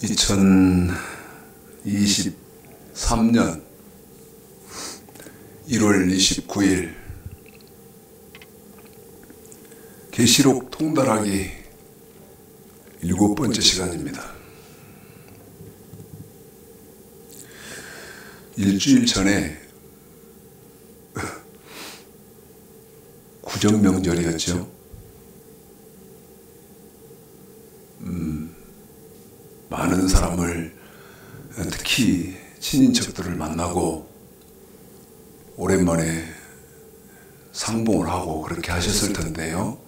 2023년 1월 29일 계시록 통달하기 7번째 시간입니다. 일주일 전에 구정명절이었죠. 많은 사람을, 특히 친인척들을 만나고 오랜만에 상봉을 하고 그렇게 하셨을 텐데요.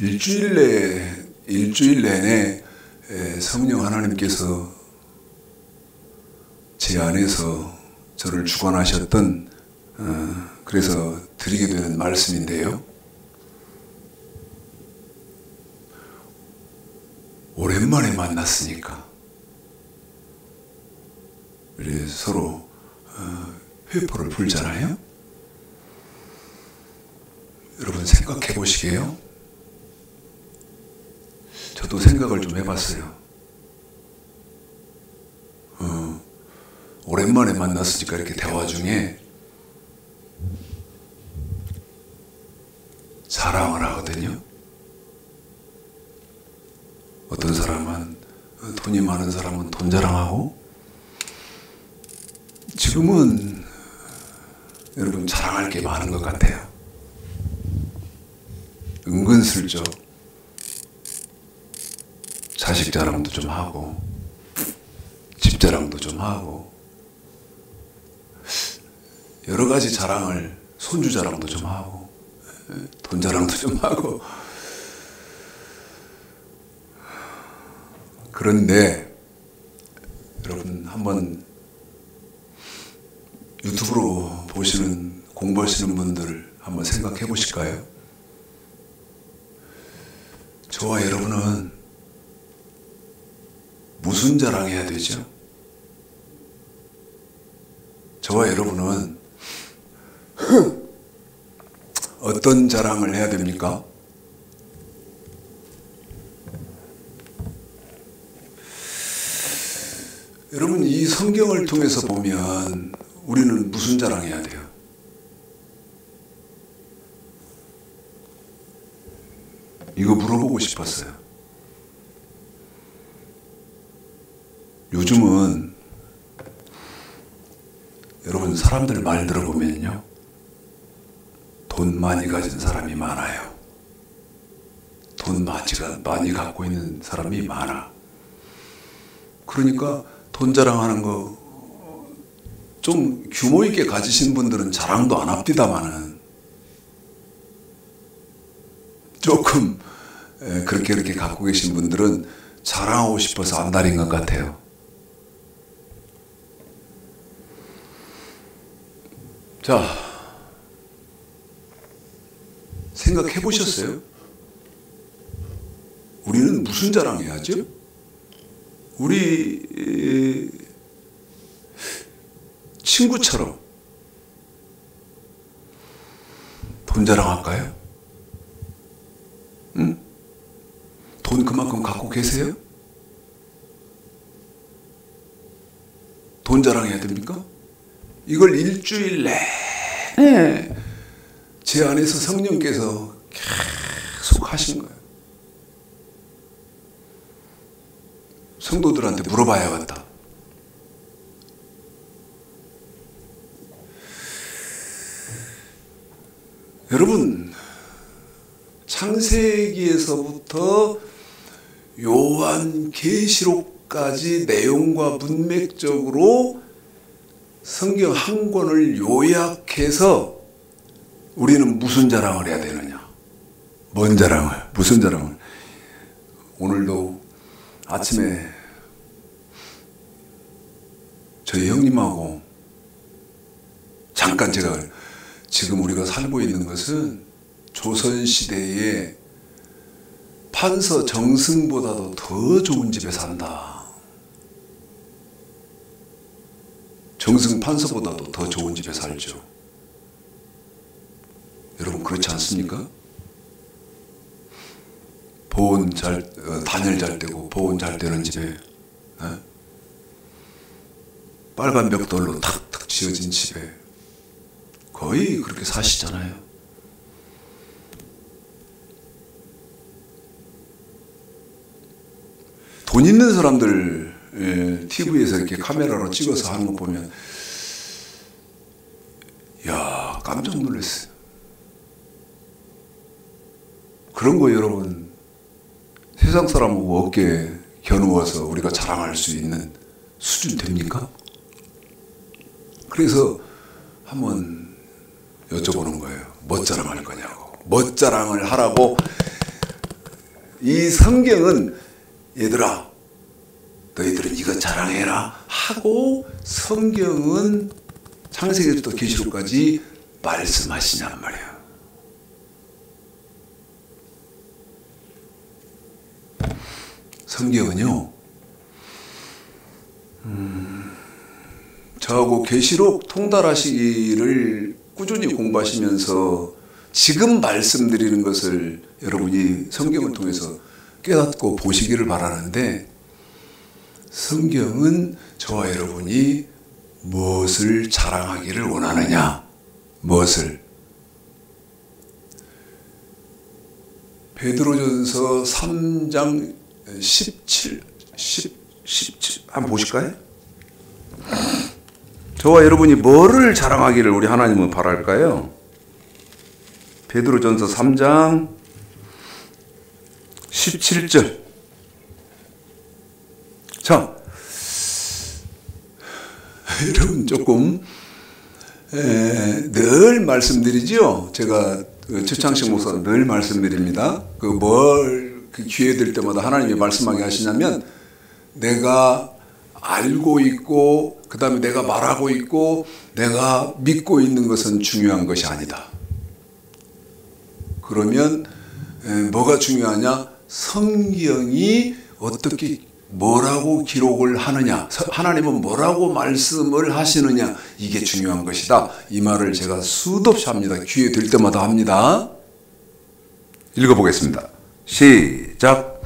일주일 내내 성령 하나님께서 제 안에서 저를 주관하셨던, 그래서 드리게 되는 말씀인데요. 오랜만에 만났으니까 우리 서로 회포를 풀잖아요. 여러분 생각해 보시게요. 저도 생각을 좀 해봤어요. 오랜만에 만났으니까 이렇게 대화 중에 자랑을 하거든요. 어떤 사람은, 돈이 많은 사람은 돈 자랑하고, 지금은 여러분 자랑할 게 많은 것 같아요. 은근슬쩍 자식 자랑도 좀 하고, 집 자랑도 좀 하고, 여러 가지 자랑을, 손주 자랑도 좀 하고, 돈 자랑도 좀 하고. 그런데 여러분 한번 유튜브로 보시는, 공부하시는 분들 한번 생각해 보실까요? 저와 여러분은 무슨 자랑해야 되죠? 저와 여러분은 어떤 자랑을 해야 됩니까? 여러분, 이 성경을 통해서 보면 우리는 무슨 자랑해야 돼요? 이거 물어보고 싶었어요. 요즘은 여러분 사람들 말 들어보면요, 돈 많이 가진 사람이 많아요. 돈 많이 갖고 있는 사람이 많아. 그러니까 돈 자랑하는 거 좀 규모 있게 가지신 분들은 자랑도 안 합디다마는 조금 그렇게 갖고 계신 분들은 자랑하고 싶어서 안달인 것 같아요. 자, 생각해 보셨어요? 우리는 무슨 자랑해야죠? 우리 친구처럼 돈 자랑할까요? 응? 돈 그만큼 갖고 계세요? 돈 자랑해야 됩니까? 이걸 일주일 내내 제 안에서 성령께서 계속 하신 거예요. 성도들한테 물어봐야겠다. 여러분, 창세기에서부터 요한계시록까지 내용과 문맥적으로 성경 한 권을 요약해서 우리는 무슨 자랑을 해야 되느냐? 뭔 자랑을? 무슨 자랑을? 오늘도 아침에 저희 형님하고 잠깐, 제가 지금 우리가 살고 있는 것은 조선시대의 판서 정승보다도 더 좋은 집에 산다. 정승 판서보다도 더 좋은 집에 살죠. 여러분 그렇지 않습니까? 단열 잘 되고 보온 잘 되는 집에 빨간 벽돌로 탁탁 지어진 집에 거의 그렇게 사시잖아요. 돈 있는 사람들 TV에서 이렇게 카메라로 찍어서 하는 거 보면 야, 깜짝 놀랐어요. 그런 거 여러분 세상 사람하고 어깨에 겨누어서 우리가 자랑할 수 있는 수준 됩니까? 그래서 한번 여쭤보는 거예요. 뭐 자랑할 거냐고. 뭐 자랑을 하라고. 이 성경은 얘들아 너희들은 이거 자랑해라 하고 성경은 창세기부터 계시록까지 말씀하시냔 말이에요. 성경은요 저하고 계시록 통달하시기를 꾸준히 공부하시면서 지금 말씀드리는 것을 여러분이 성경을 통해서 깨닫고 보시기를 바라는데, 성경은 저와 여러분이 무엇을 자랑하기를 원하느냐, 무엇을 베드로전서 3장 17 한번 보실까요? 저와 여러분이 뭐를 자랑하기를 우리 하나님은 바랄까요? 베드로전서 3장 17절. 자, 여러분 조금 늘 말씀드리죠. 제가 최창식 목사 늘 말씀드립니다. 그 기회 될 때마다 하나님이 말씀하게 하시냐면, 내가 알고 있고 그 다음에 내가 말하고 있고 내가 믿고 있는 것은 중요한 것이 아니다. 그러면 뭐가 중요하냐? 성경이 어떻게 뭐라고 기록을 하느냐, 하나님은 뭐라고 말씀을 하시느냐, 이게 중요한 것이다. 이 말을 제가 수도 없이 합니다. 기회 될 때마다 합니다. 읽어보겠습니다. 시작.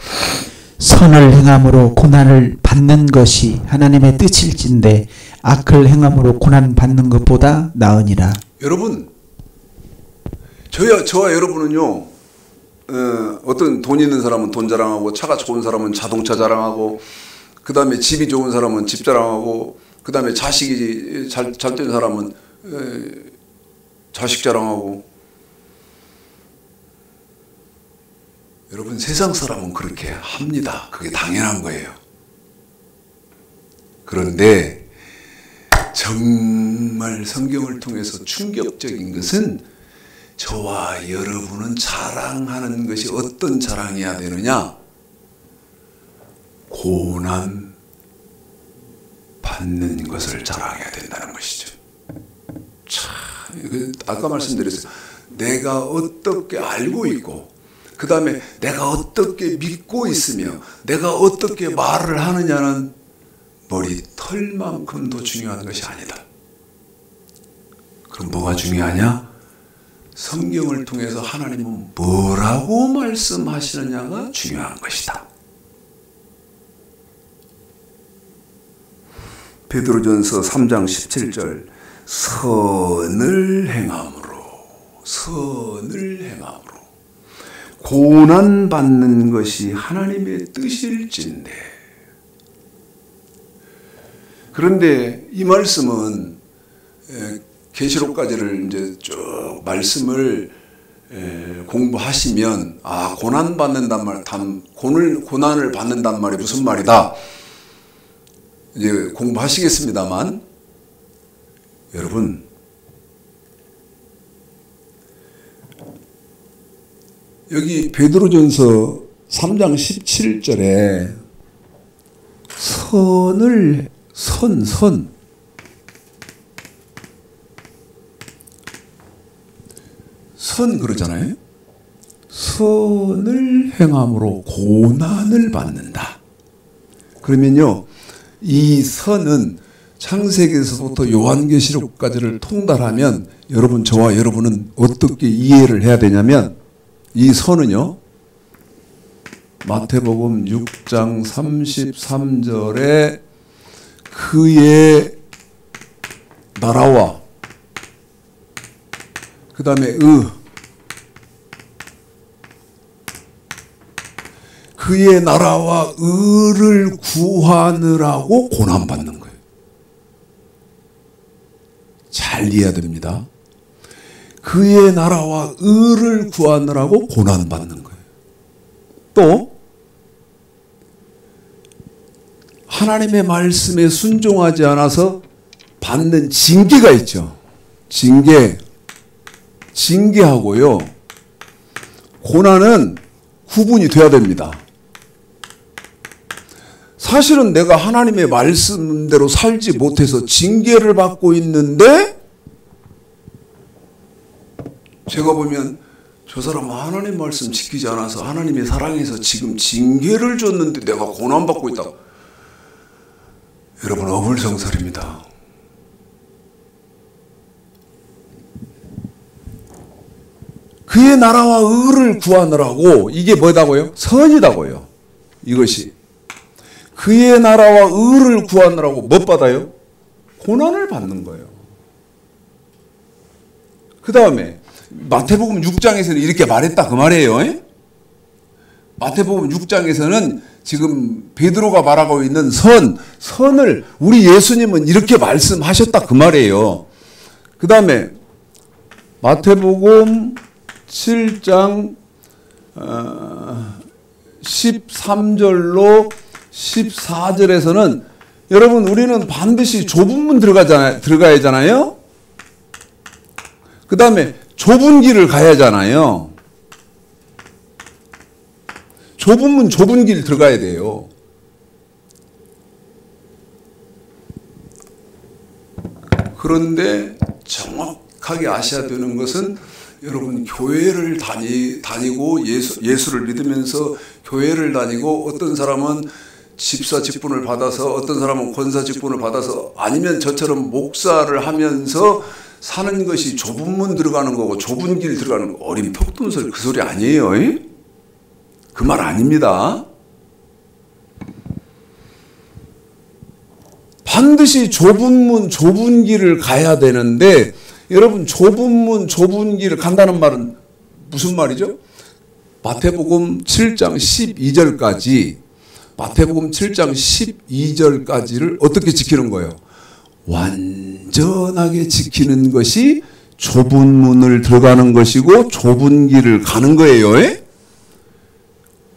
선을 행함으로 고난을 받는 것이 하나님의 뜻일진데 악을 행함으로 고난 받는 것보다 나으니라. 여러분, 저와 여러분은요, 어떤 돈 있는 사람은 돈 자랑하고, 차가 좋은 사람은 자동차 자랑하고, 그 다음에 집이 좋은 사람은 집 자랑하고, 그 다음에 자식이 잘된 사람은 자식 자랑하고. 여러분, 세상 사람은 그렇게 합니다. 그게 당연한 거예요. 그런데 정말 성경을 통해서 충격적인 것은, 저와 여러분은 자랑하는 것이 어떤 자랑이어야 되느냐? 고난 받는 것을 자랑해야 된다는 것이죠. 참, 아까 말씀드렸어요. 내가 어떻게 알고 있고, 그 다음에 내가 어떻게 믿고 있으며 내가 어떻게 말을 하느냐는 머리털만큼도 중요한 것이 아니다. 그럼 뭐가 중요하냐? 성경을 통해서 하나님은 뭐라고 말씀하시느냐가 중요한 것이다. 베드로전서 3장 17절. 선을 행함으로 고난 받는 것이 하나님의 뜻일진데. 그런데 이 말씀은 계시록까지를 이제 쭉 말씀을 공부하시면, 아, 고난 받는단 말, 고난을 받는단 말이 무슨 말이다, 이제 공부하시겠습니다만, 여러분, 여기 베드로전서 3장 17절에 선 그러잖아요. 선을 행함으로 고난을 받는다. 그러면요, 이 선은 창세기에서부터 요한계시록까지를 통달하면, 여러분, 저와 여러분은 어떻게 이해를 해야 되냐면, 이 선은요, 마태복음 6장 33절에 그의 나라와 그 다음에 그의 나라와 의를 구하느라고 고난받는 거예요. 잘 이해해야 됩니다. 그의 나라와 의를 구하느라고 고난받는 거예요. 또 하나님의 말씀에 순종하지 않아서 받는 징계가 있죠. 징계하고요. 고난은 구분이 돼야 됩니다. 사실은 내가 하나님의 말씀대로 살지 못해서 징계를 받고 있는데 제가 보면 저 사람은 하나님 말씀 지키지 않아서 하나님의 사랑에서 지금 징계를 줬는데 내가 고난받고 있다. 여러분 어불성설입니다. 그의 나라와 의를 구하느라고 이게 뭐다고요? 선이다고요. 이것이 그의 나라와 의를 구하느라고 못 받아요? 고난을 받는 거예요. 그 다음에 마태복음 6장에서는 이렇게 말했다 그 말이에요. 마태복음 6장에서는 지금 베드로가 말하고 있는 선을 우리 예수님은 이렇게 말씀하셨다 그 말이에요. 그 다음에 마태복음 7장 13절로 14절에서는 여러분 우리는 반드시 좁은 문 들어가야 하잖아요. 그 다음에 좁은 길을 가야 하잖아요. 좁은 문 좁은 길 들어가야 돼요. 그런데 정확하게 아셔야 되는 것은 여러분 교회를 다니고 예수를 믿으면서 교회를 다니고 어떤 사람은 집사 직분을 받아서 어떤 사람은 권사 직분을 받아서 아니면 저처럼 목사를 하면서 사는 것이 좁은 문 들어가는 거고 좁은 길 들어가는 거 어린 퍽둔소리 그 소리 아니에요. 그 말 아닙니다. 반드시 좁은 문 좁은 길을 가야 되는데 여러분 좁은 문 좁은 길을 간다는 말은 무슨 말이죠? 마태복음 7장 12절까지 마태복음 7장 12절까지를 어떻게 지키는 거예요? 완전하게 지키는 것이 좁은 문을 들어가는 것이고 좁은 길을 가는 거예요.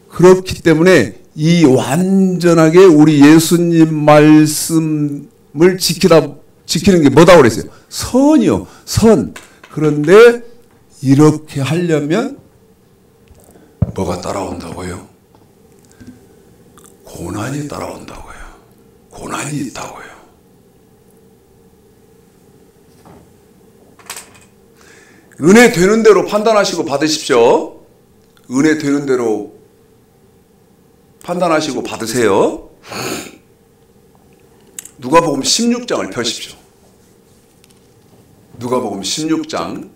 그렇기 때문에 이 완전하게 우리 예수님 말씀을 지키는 게 뭐다고 그랬어요? 선이요. 선. 그런데 이렇게 하려면 뭐가 따라온다고요? 고난이 따라온다고요. 고난이 있다고요. 은혜 되는 대로 판단하시고 받으십시오. 은혜 되는 대로 판단하시고 받으세요. 누가복음 16장을 펴십시오. 누가복음 16장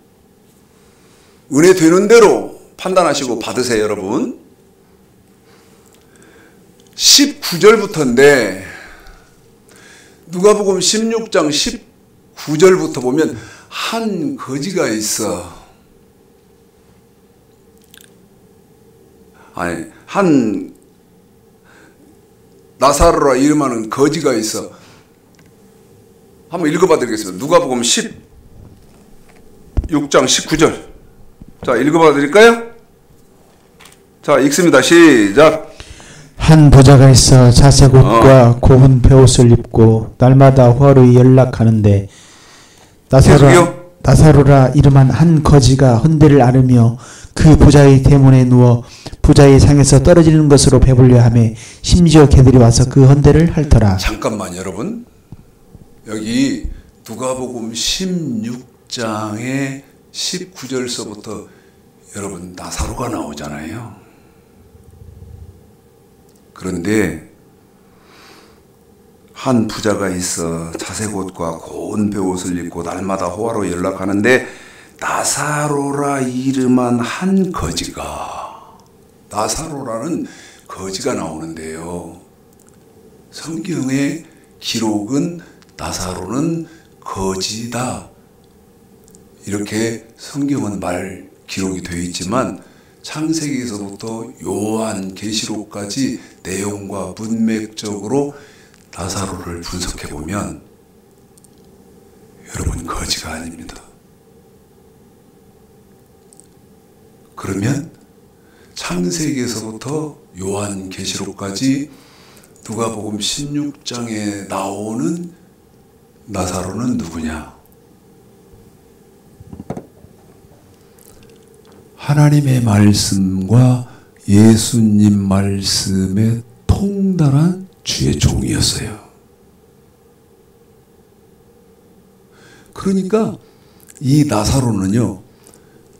은혜 되는 대로 판단하시고 받으세요. 여러분 19절부터인데 누가복음 16장 19절부터 보면 한 거지가 있어. 아니 한 나사로라 이름하는 거지가 있어. 한번 읽어봐 드리겠습니다. 누가복음 16장 19절. 자, 읽어봐 드릴까요? 자, 읽습니다. 시작. 한 부자가 있어 자색 옷과 고운 베옷을 입고 날마다 화로에 연락하는데 나사로라 이름한 한 거지가 헌대를 앓으며 그 부자의 대문에 누워 부자의 상에서 떨어지는 것으로 배불려 하며 심지어 개들이 와서 그 헌대를 핥더라. 잠깐만 여러분, 여기 누가복음 16장의 19절서부터 여러분 나사로가 나오잖아요. 그런데 한 부자가 있어 자색 옷과 고운 베옷을 입고 날마다 호화로 연락하는데 나사로라 이름한 한 거지가, 나사로라는 거지가 나오는데요. 성경의 기록은 나사로는 거지다. 이렇게 성경은 기록이 되어 있지만 창세기에서부터 요한계시록까지 내용과 문맥적으로 나사로를 분석해 보면 여러분 거지가 아닙니다. 그러면 창세기에서부터 요한계시록까지 누가복음 16장에 나오는 나사로는 누구냐? 하나님의 말씀과 예수님 말씀에 통달한 주의 종이었어요. 그러니까 이 나사로는요,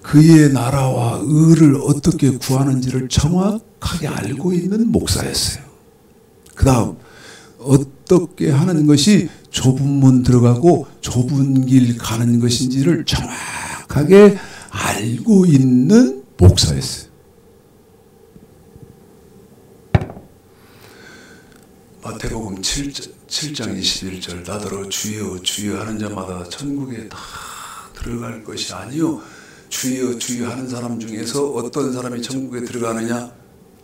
그의 나라와 의를 어떻게 구하는지를 정확하게 알고 있는 목사였어요. 그 다음 어떻게 하는 것이 좁은 문 들어가고 좁은 길 가는 것인지를 정확하게 알고 있는 목사였어요. 마태복음 7장 21절 나더러 주여 주여 하는 자마다 천국에 다 들어갈 것이 아니요 주여 주여 하는 사람 중에서 어떤 사람이 천국에 들어가느냐?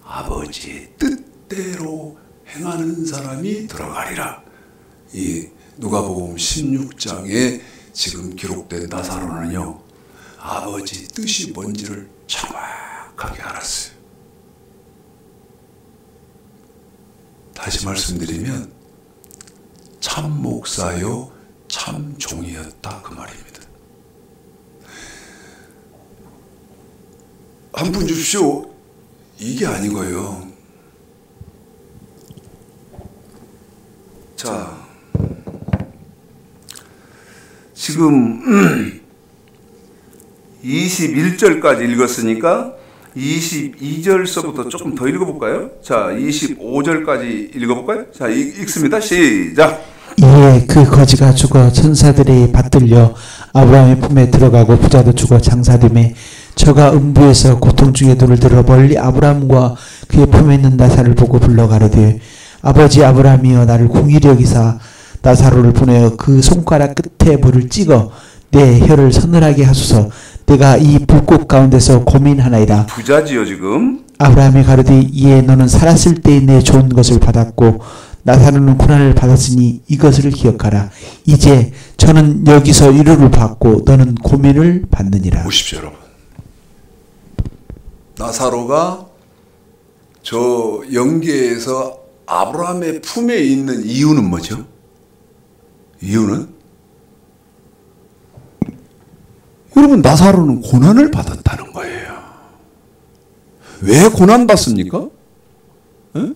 아버지의 뜻대로 행하는 사람이 들어가리라. 이 누가복음 16장에 지금 기록된 나사로는요, 아버지 뜻이 뭔지를 정확하게 알았어요. 다시 말씀드리면 참 목사요 참 종이었다 그 말입니다. 한 분 주십시오. 이게 아니고요. 자, 지금 21절까지 읽었으니까 22절서부터 조금 더 읽어볼까요? 자, 25절까지 읽어볼까요? 자, 읽습니다. 시작. 이에 그 거지가 죽어 천사들이 받들려 아브라함의 품에 들어가고 부자도 죽어 장사됨에 저가 음부에서 고통 중에 눈을 들어 멀리 아브라함과 그의 품에 있는 나사를 보고 불러 가로되 아버지 아브라함이여 나를 공의히 여기사 나사로를 보내어 그 손가락 끝에 불을 찍어 내 혀를 서늘하게 하소서. 내가 이 불꽃 가운데서 고민하나이다. 부자지요 지금. 아브라함이 가로되 이에 너는 살았을 때에 내 좋은 것을 받았고 나사로는 고난을 받았으니 이것을 기억하라. 이제 저는 여기서 위로를 받고 너는 고민을 받느니라. 보십시오 여러분. 나사로가 저 영계에서 아브라함의 품에 있는 이유는 뭐죠? 이유는? 여러분 나사로는 고난을 받았다는 거예요. 왜 고난받습니까? 에?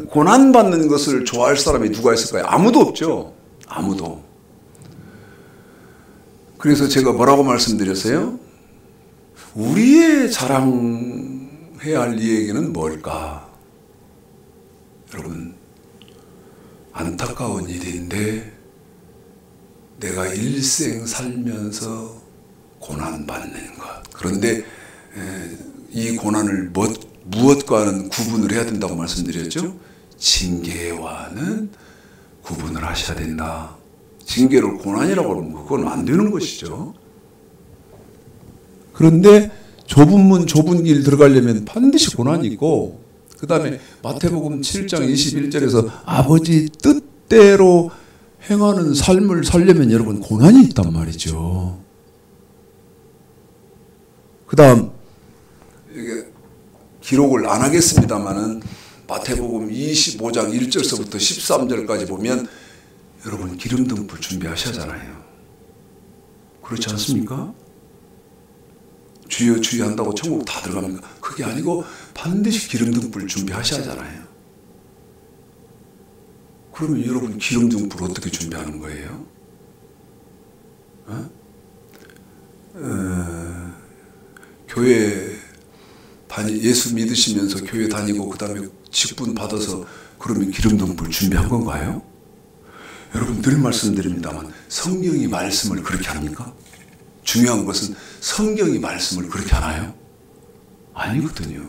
고난받는 것을 좋아할 사람이 누가 있을까요? 아무도 없죠. 아무도. 그래서 제가 뭐라고 말씀드렸어요? 우리의 자랑해야 할 이 얘기는 뭘까? 여러분 안타까운 일인데 내가 일생 살면서 고난받는 것. 그런데 이 고난을 무엇과는 구분을 해야 된다고 말씀드렸죠? 징계와는 구분을 하셔야 된다. 징계를 고난이라고 하면 그건 안 되는 것이죠. 그런데 좁은 문 좁은 길 들어가려면 반드시 고난이 있고, 그 다음에 마태복음 7장 21절에서 아버지 뜻대로 행하는 삶을 살려면 여러분 고난이 있단 말이죠. 그 다음 이게 기록을 안 하겠습니다만은 마태복음 25장 1절서부터 13절까지 보면 여러분 기름등불 준비하셔야잖아요. 그렇지 않습니까? 주여 주여 한다고 천국 다 들어갑니까? 그게 아니고 반드시 기름등불 준비하셔야잖아요. 그러면 여러분 기름등불 어떻게 준비하는 거예요? 교회 예수 믿으시면서 교회 다니고 그 다음에 직분 받아서 그러면 기름등불 준비한 건가요? 여러분 늘 말씀드립니다만 성경이 말씀을 그렇게 합니까? 중요한 것은 성경이 말씀을 그렇게 하나요? 아니거든요.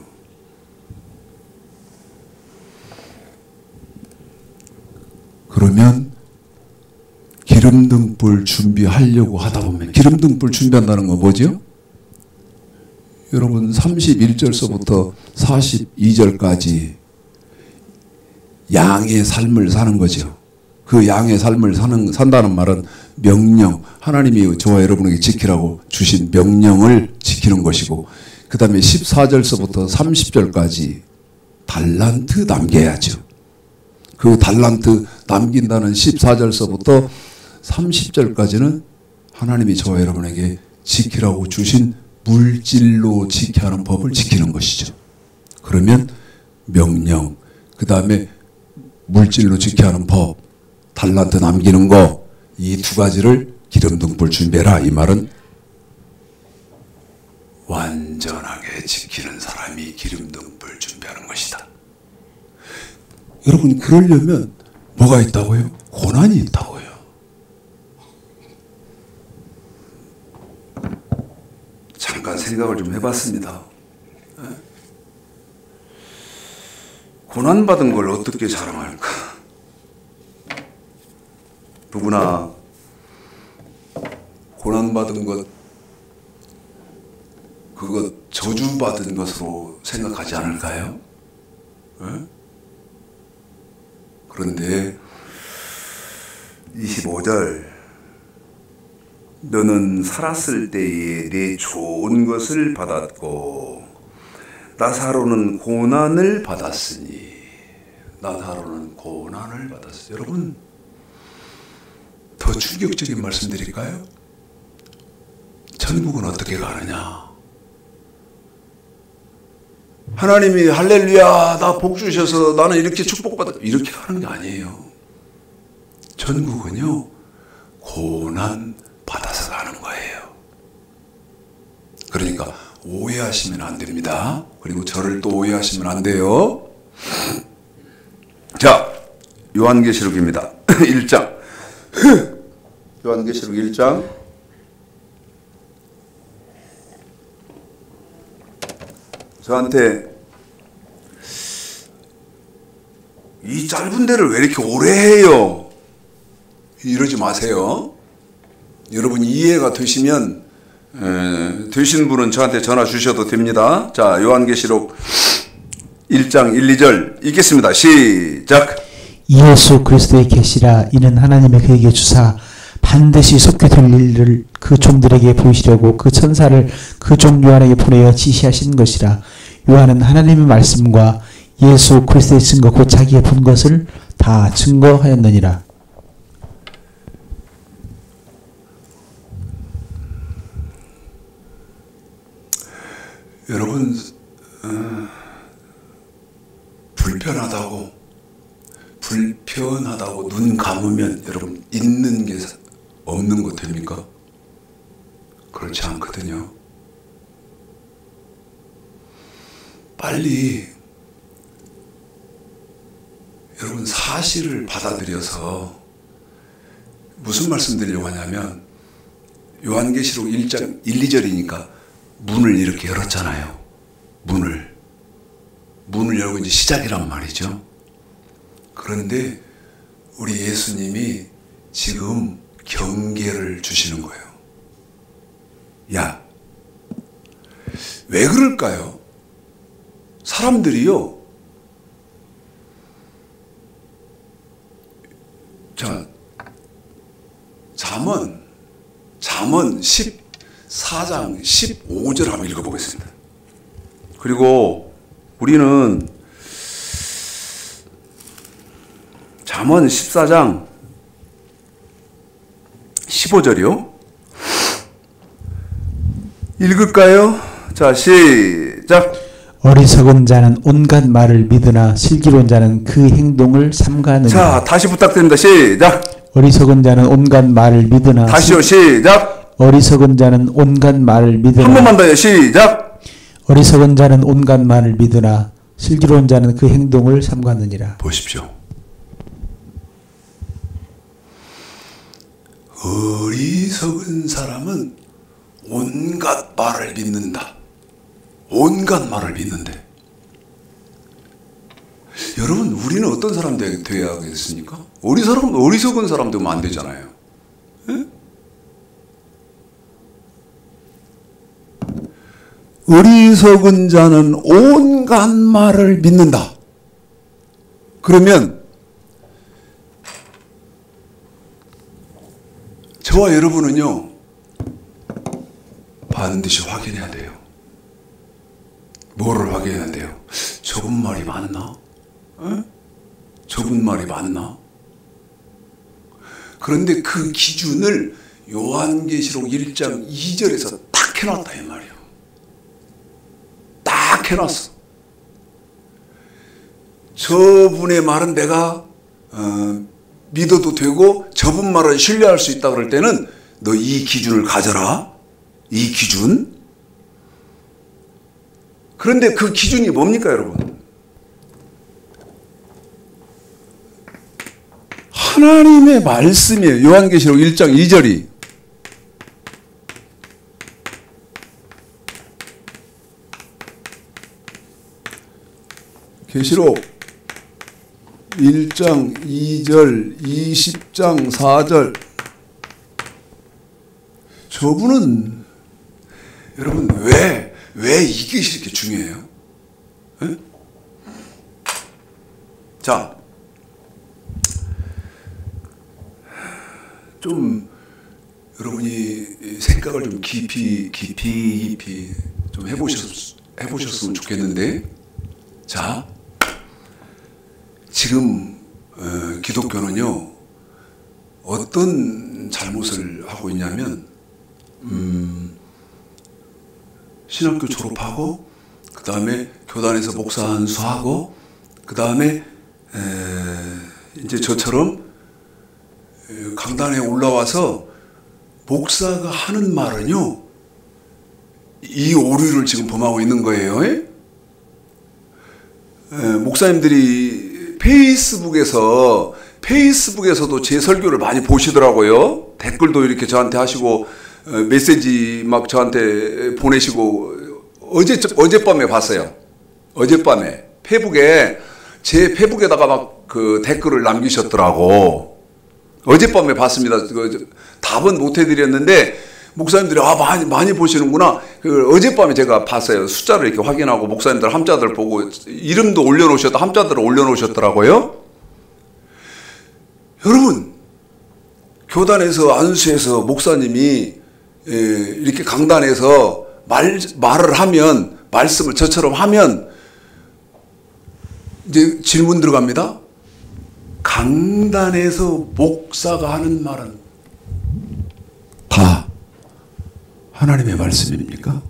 그러면 기름등불 준비하려고 하다 보면, 기름등불 준비한다는 건 뭐죠? 여러분 31절서부터 42절까지 양의 삶을 사는 거죠. 그 양의 삶을 산다는 말은 명령, 하나님이 저와 여러분에게 지키라고 주신 명령을 지키는 것이고, 그 다음에 14절서부터 30절까지 달란트 남겨야죠. 그 달란트 남긴다는 14절서부터 30절까지는 하나님이 저와 여러분에게 지키라고 주신 물질로 지켜야 하는 법을 지키는 것이죠. 그러면 명령, 그 다음에 물질로 지켜야 하는 법, 달란트 남기는 거, 이 두 가지를 기름등불 준비해라. 이 말은 완전하게 지키는 사람이 기름등불 준비하는 것이다. 여러분, 그러려면 뭐가 있다고요? 고난이 있다고요. 잠깐 생각을 좀 해봤습니다. 고난받은 걸 어떻게 자랑할까? 누구나 고난받은 것, 그것 저주받은 것으로 생각하지 않을까요? 그런데 25절, 너는 살았을 때에 네 좋은 것을 받았고 나사로는 고난을 받았으니. 나사로는 고난을 받았으니. 여러분, 더 충격적인 말씀 드릴까요? 천국은 어떻게 가느냐? 하나님이 할렐루야 나 복 주셔서 나는 이렇게 축복받아, 이렇게 가는 게 아니에요. 천국은요, 고난 받아서 가는 거예요. 그러니까 오해하시면 안 됩니다. 그리고 저를 또 오해하시면 안 돼요. 자, 요한계시록입니다. 1장. 요한계시록 1장. 저한테 이 짧은 데를 왜 이렇게 오래 해요? 이러지 마세요. 여러분 이해가 되시면 되신 분은 저한테 전화 주셔도 됩니다. 자, 요한계시록 1장 1, 2절 읽겠습니다. 시작. 예수 그리스도의 계시라. 이는 하나님의 그에게 주사 반드시 속게 될 일을 그 종들에게 보이시려고 그 천사를 그 종 요한에게 보내어 지시하신 것이라. 요한은 하나님의 말씀과 예수 그리스도의 증거 곧 자기의 본 것을 다 증거하였느니라. 여러분 불편하다고 눈 감으면 여러분 있는 게 없는 거 됩니까? 그렇지 않거든요. 빨리 여러분 사실을 받아들여서, 무슨 말씀 드리려고 하냐면 요한계시록 1장 1, 2절이니까 문을 이렇게 열었잖아요. 문을 열고 이제 시작이란 말이죠. 그런데 우리 예수님이 지금 경계를 주시는 거예요. 야, 왜 그럴까요? 사람들이요, 자, 잠언 14장 15절 한번 읽어보겠습니다. 그리고 우리는 잠언 14장 15절이요. 읽을까요? 자, 시작. 어리석은 자는 온갖 말을 믿으나 슬기로운 자는 그 행동을 삼가느니라. 자, 다시 부탁드립니다. 시작. 어리석은 자는 온갖 말을 믿으나. 다시요. 시작. 어리석은 자는 온갖 말을 믿으나. 한 번만 더요. 시작. 어리석은 자는 온갖 말을 믿으나 슬기로운 자는 그 행동을 삼가느니라. 보십시오. 어리석은 사람은 온갖 말을 믿는다. 온갖 말을 믿는데. 여러분, 우리는 어떤 사람 되어야겠습니까? 어리석은 사람 되면 안 되잖아요. 예? 어리석은 자는 온갖 말을 믿는다. 그러면 저와 여러분은요, 반드시 확인해야 돼요. 뭐를 확인해야 돼요? 저분 말이 맞나? 에? 저분 말이 맞나? 그런데 그 기준을 요한계시록 1장 2절에서 딱 해놨다 이 말이에요. 딱 해놨어. 저분의 말은 내가 믿어도 되고 저분 말을 신뢰할 수 있다 그럴 때는 너 이 기준을 가져라. 이 기준. 그런데 그 기준이 뭡니까 여러분? 하나님의 말씀이에요. 요한계시록 1장 2절이. 계시록 1장 2절, 20장 4절. 저분은 여러분 왜 이게 이렇게 중요해요? 에? 자, 좀 여러분이 생각을 좀 깊이 좀 해보셨으면 좋겠는데, 자, 지금 기독교는요 어떤 잘못을 하고 있냐면 신학교 졸업하고 그 다음에 교단에서 목사 안수하고 그 다음에 이제 저처럼 강단에 올라와서 목사가 하는 말은요 이 오류를 지금 범하고 있는 거예요. 목사님들이 페이스북에서도 제 설교를 많이 보시더라고요. 댓글도 이렇게 저한테 하시고 메시지 막 저한테 보내시고. 어젯밤에 봤어요. 어젯밤에 제 페북에다가 막 그 댓글을 남기셨더라고. 어젯밤에 봤습니다. 답은 못 해드렸는데 목사님들이 많이 보시는구나. 어젯밤에 제가 봤어요. 숫자를 이렇게 확인하고 목사님들 함자들 보고 이름도 함자들을 올려놓으셨더라고요. 여러분, 교단에서 안수해서 목사님이 이렇게 강단에서 말을 하면, 말씀을 저처럼 하면 이제 질문 들어갑니다. 강단에서 목사가 하는 말은 다 하나님의 말씀입니까?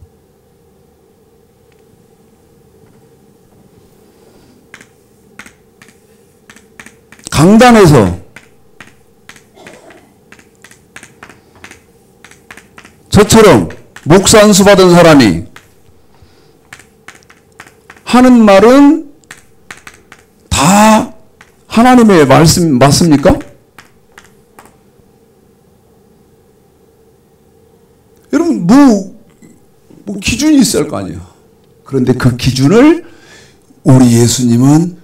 강단에서 저처럼 목사 안수 받은 사람이 하는 말은 다 하나님의 말씀 맞습니까? 여러분, 뭐 기준이 있어야 할 거 아니에요. 그런데 그 기준을 우리 예수님은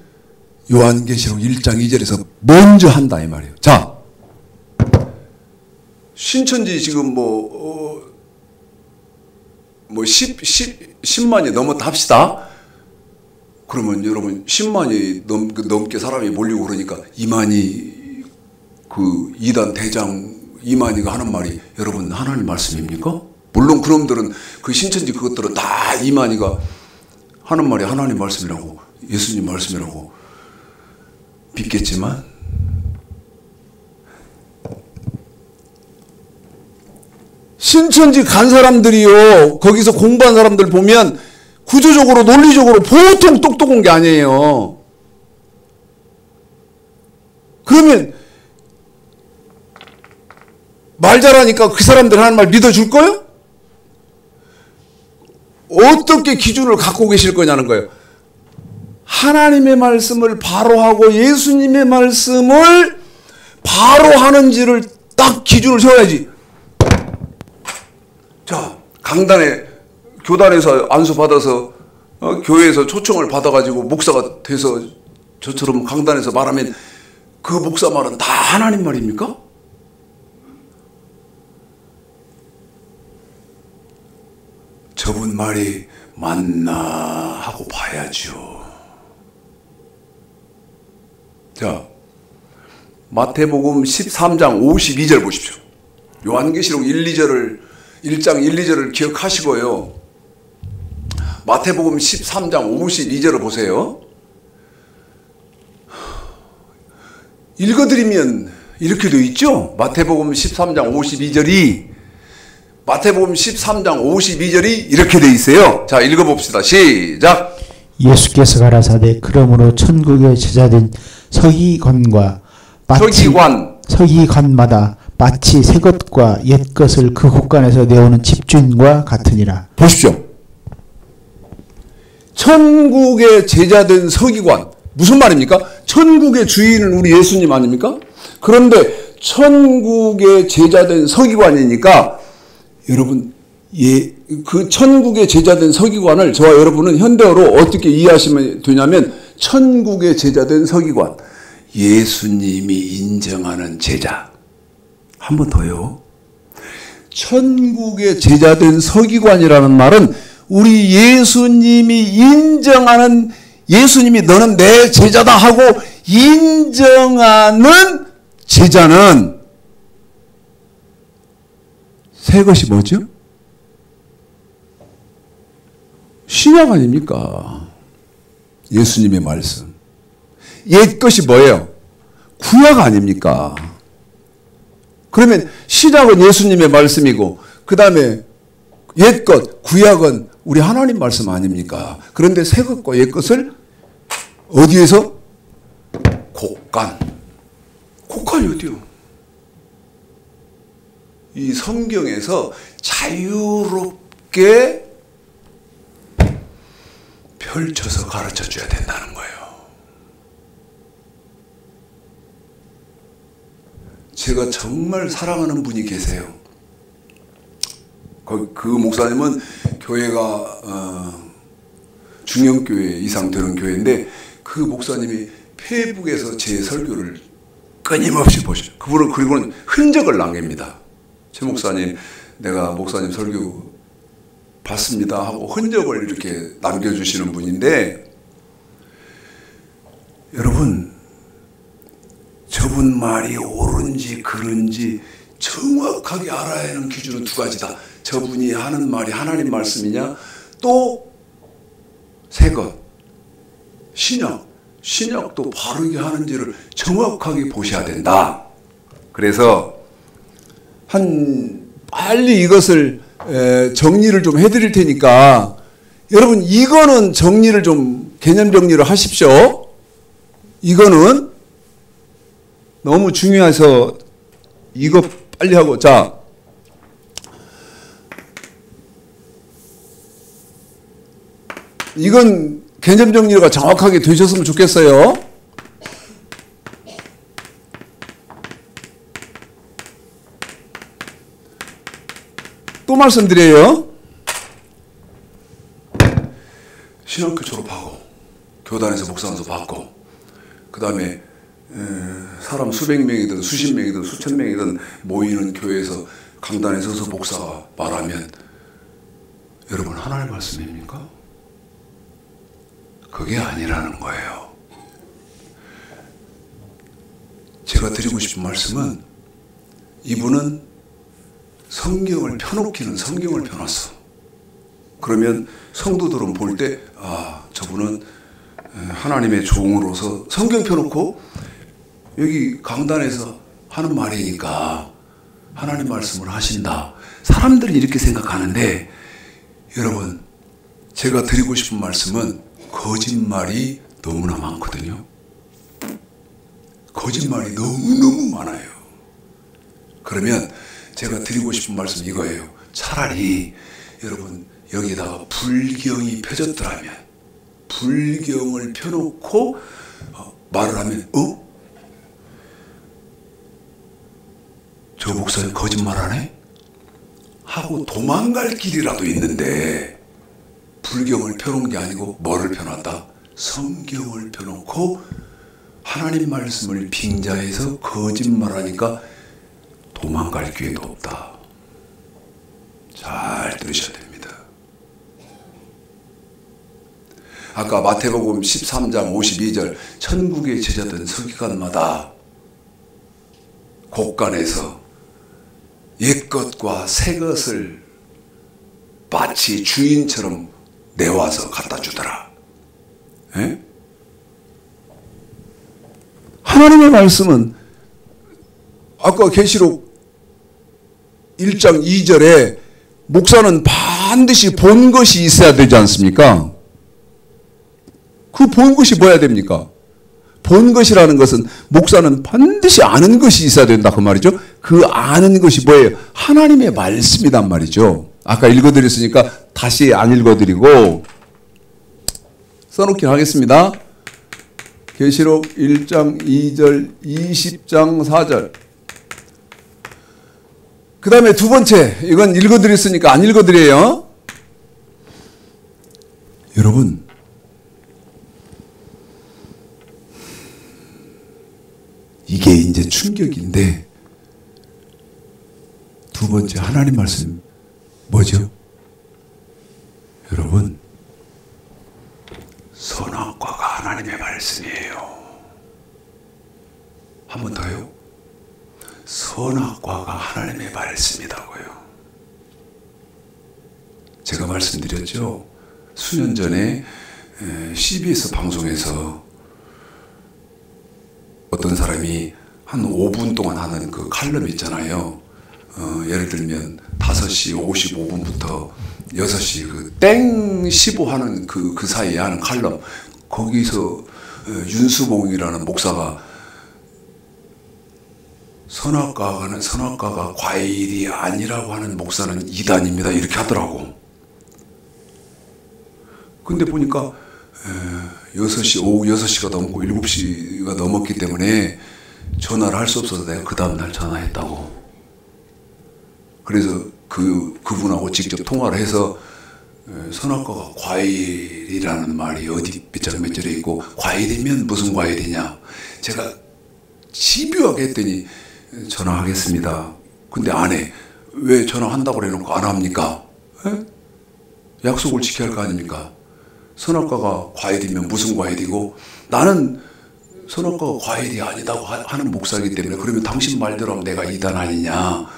요한계시록 1장 2절에서 먼저 한다 이 말이에요. 자, 신천지 지금 10만이 넘었다 합시다. 그러면 여러분 10만이 넘게 사람이 몰리고 그러니까 이만희 그 이단 대장 이만희가 하는 말이 여러분 하나님 말씀입니까? 물론 그놈들은 그 신천지 그것들은 다 이만희가 하는 말이 하나님 말씀이라고 예수님 말씀이라고 믿겠지만 신천지 간 사람들이요 거기서 공부한 사람들 보면 구조적으로 논리적으로 보통 똑똑한 게 아니에요. 그러면 말 잘하니까 그 사람들 하는 말 믿어줄 거예요? 어떻게 기준을 갖고 계실 거냐는 거예요. 하나님의 말씀을 바로 하고 예수님의 말씀을 바로 하는지를 딱 기준을 세워야지. 자, 강단에 교단에서 안수 받아서 교회에서 초청을 받아가지고 목사가 돼서 저처럼 강단에서 말하면 그 목사 말은 다 하나님 말입니까? 저분 말이 맞나 하고 봐야죠. 자, 마태복음 13장 52절 보십시오. 요한계시록 1장 1, 2절을 기억하시고요. 마태복음 13장 52절을 보세요. 읽어드리면 이렇게 되어 있죠. 마태복음 13장 52절이 이렇게 되어 있어요. 자, 읽어봅시다. 시작. 예수께서 가라사대 그러므로 천국의 제자된 서기관과 서기관마다 마치 새 것과 옛 것을 그 곳간에서 내오는 집주인과 같으니라. 보십시오. 천국의 제자된 서기관, 무슨 말입니까? 천국의 주인은 우리 예수님 아닙니까? 그런데 천국의 제자된 서기관이니까 여러분, 그 천국의 제자된 서기관을 저와 여러분은 현대어로 어떻게 이해하시면 되냐면, 천국의 제자된 서기관, 예수님이 인정하는 제자. 한 번 더요. 천국의 제자된 서기관이라는 말은 우리 예수님이 인정하는, 예수님이 너는 내 제자다 하고 인정하는 제자는 새 것이 뭐죠? 신약 아닙니까? 예수님의 말씀. 옛 것이 뭐예요? 구약 아닙니까? 그러면 신약은 예수님의 말씀이고 그 다음에 옛 것, 구약은 우리 하나님 말씀 아닙니까? 그런데 새 것과 옛 것을 어디에서? 곳간. 곳간이 어디요? 이 성경에서 자유롭게 펼쳐서 가르쳐 줘야 된다는 거예요. 제가 정말 사랑하는 분이 계세요. 그 목사님은 교회가 중형교회 이상 되는 교회인데 그 목사님이 페이북에서 제 설교를 끊임없이 보시죠. 그리고는 흔적을 남깁니다. 최 목사님, 내가 목사님 설교 봤습니다 하고 흔적을 이렇게 남겨주시는 분인데, 여러분, 저분 말이 옳은지 그른지 정확하게 알아야 하는 기준은 두 가지다. 저분이 하는 말이 하나님 말씀이냐, 또 새 것, 신약도 바르게 하는지를 정확하게 보셔야 된다. 그래서 빨리 이것을 정리를 좀 해드릴 테니까 여러분, 이거는 정리를 좀, 개념 정리를 하십시오. 이거는 너무 중요해서 이거 빨리 하고. 자, 이건 개념 정리가 정확하게 되셨으면 좋겠어요. 또 말씀드려요. 신학교 졸업하고 교단에서 목사안수 받고 그 다음에 사람 수백 명이든 수십 명이든 수천 명이든 모이는 교회에서 강단에 서서 목사가 말하면 여러분 하나님의 말씀입니까? 그게 아니라는 거예요. 제가 드리고 싶은 말씀은, 이분은 성경을 펴놓기는 성경을 펴놨어. 그러면 성도들은 볼 때, 아, 저분은 하나님의 종으로서 성경 펴놓고 여기 강단에서 하는 말이니까 하나님 말씀을 하신다. 사람들이 이렇게 생각하는데, 여러분, 제가 드리고 싶은 말씀은 거짓말이 너무나 많거든요. 거짓말이 너무너무 많아요. 그러면 제가 드리고 싶은 말씀 이거예요. 차라리 여러분 여기다가 불경이 펴졌더라면, 불경을 펴놓고 말을 하면, 저 목사님 거짓말 하네? 하고 도망갈 길이라도 있는데 불경을 펴놓은 게 아니고 뭐를 펴놨다? 성경을 펴놓고 하나님 말씀을 빙자해서 거짓말하니까 도망갈 기회도 없다. 잘 들으셔야 됩니다. 아까 마태복음 13장 52절 천국의 제자된 서기관마다 곳간에서 옛것과 새것을 마치 주인처럼 내와서 갖다 주더라. 에? 하나님의 말씀은 아까 계시록 1장 2절에 목사는 반드시 본 것이 있어야 되지 않습니까? 그 본 것이 뭐야 됩니까? 본 것이라는 것은 목사는 반드시 아는 것이 있어야 된다 그 말이죠. 그 아는 것이 뭐예요? 하나님의 말씀이란 말이죠. 아까 읽어드렸으니까 다시 안 읽어드리고 써놓긴 하겠습니다. 계시록 1장 2절 20장 4절 그 다음에 두 번째 이건 읽어드렸으니까 안 읽어드려요. 여러분 이게 이제 충격인데 두 번째 하나님 말씀 뭐죠? 여러분 선악과가 하나님의 말씀이에요. 한 번 더요. 선악과가 하나님의 말씀이라고요. 제가 말씀드렸죠. 수년 전에 CBS 방송에서 어떤 사람이 한 5분 동안 하는 그 칼럼 있잖아요. 예를 들면 5시 55분부터 6시 그 땡 15 하는 그 사이에 하는 칼럼 거기서 윤수봉이라는 목사가 선악과가 과일이 아니라고 하는 목사는 이단입니다 이렇게 하더라고. 근데 보니까 6시 오후 6시가 넘고 7시가 넘었기 때문에 전화를 할 수 없어서 내가 그 다음날 전화했다고. 그래서 그분하고 직접 통화를 해서 선악과가 과일이라는 말이 어디 몇 절에 있고 과일이면 무슨 과일이냐 제가 집요하게 했더니 전화하겠습니다. 근데 안 해. 왜 전화한다고 해놓고 안 합니까? 에? 약속을 지켜야 할 거 아닙니까? 선악과가 과일이면 무슨 과일이고 나는 선악과가 과일이 아니다고 하는 목사이기 때문에 그러면 당신 말대로 하면 내가 이단 아니냐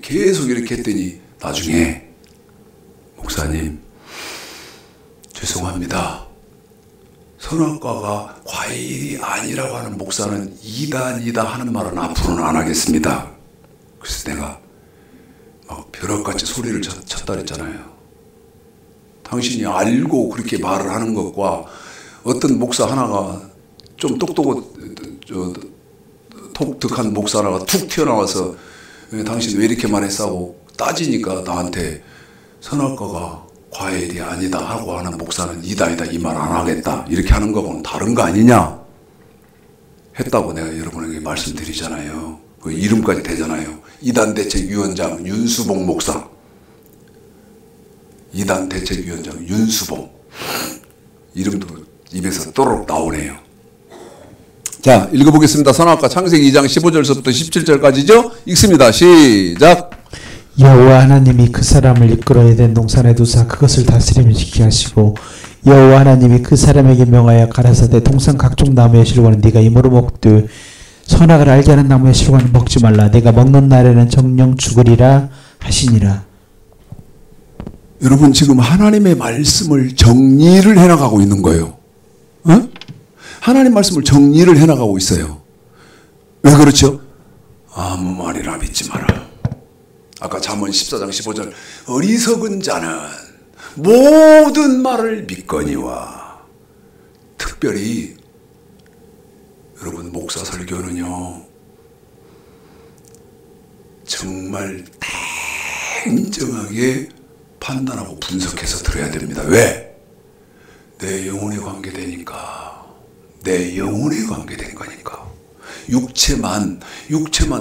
계속 이렇게 했더니 나중에 목사님 죄송합니다. 선악과가 과일이 아니라고 하는 목사는 이단이다 하는 말은 앞으로는 안 하겠습니다. 그래서 내가 막 벼락같이 소리를 쳤다 그랬잖아요. 당신이 알고 그렇게 말을 하는 것과 어떤 목사 하나가 좀 독특한 목사 하나가 툭 튀어나와서 당신 왜 이렇게 말했어? 따지니까 나한테 선악과가 과일이 아니다 하고 하는 목사는 이단이다 이 말 안 하겠다 이렇게 하는 거하고는 다른 거 아니냐 했다고 내가 여러분에게 말씀드리잖아요. 그 이름까지 되잖아요. 이단 대책위원장 윤수봉 목사. 이단 대책위원장 윤수봉 이름도 입에서 또록 나오네요. 자 읽어보겠습니다. 선악과 창세기 2장 15절부터 17절까지죠. 읽습니다. 시작. 여호와 하나님이 그 사람을 이끌어야 된 동산에 두사 그것을 다스리며 지키게 하시고 여호와 하나님이 그 사람에게 명하여 가라사대 동산 각종 나무의 실과는 네가 입으로 먹되 선악을 알게 하는 나무의 실과는 먹지 말라. 내가 먹는 날에는 정령 죽으리라 하시니라. 여러분 지금 하나님의 말씀을 정리를 해나가고 있는 거예요. 어? 하나님 말씀을 정리를 해나가고 있어요. 왜 그렇죠? 아무 말이나 믿지 마라. 아까 잠언 14장 15절 어리석은 자는 모든 말을 믿거니와 특별히 여러분 목사 설교는요 정말 냉정하게 판단하고 분석해서 들어야 됩니다. 왜? 내 영혼에 관계되니까. 내 영혼에 관계된 거니까. 육체만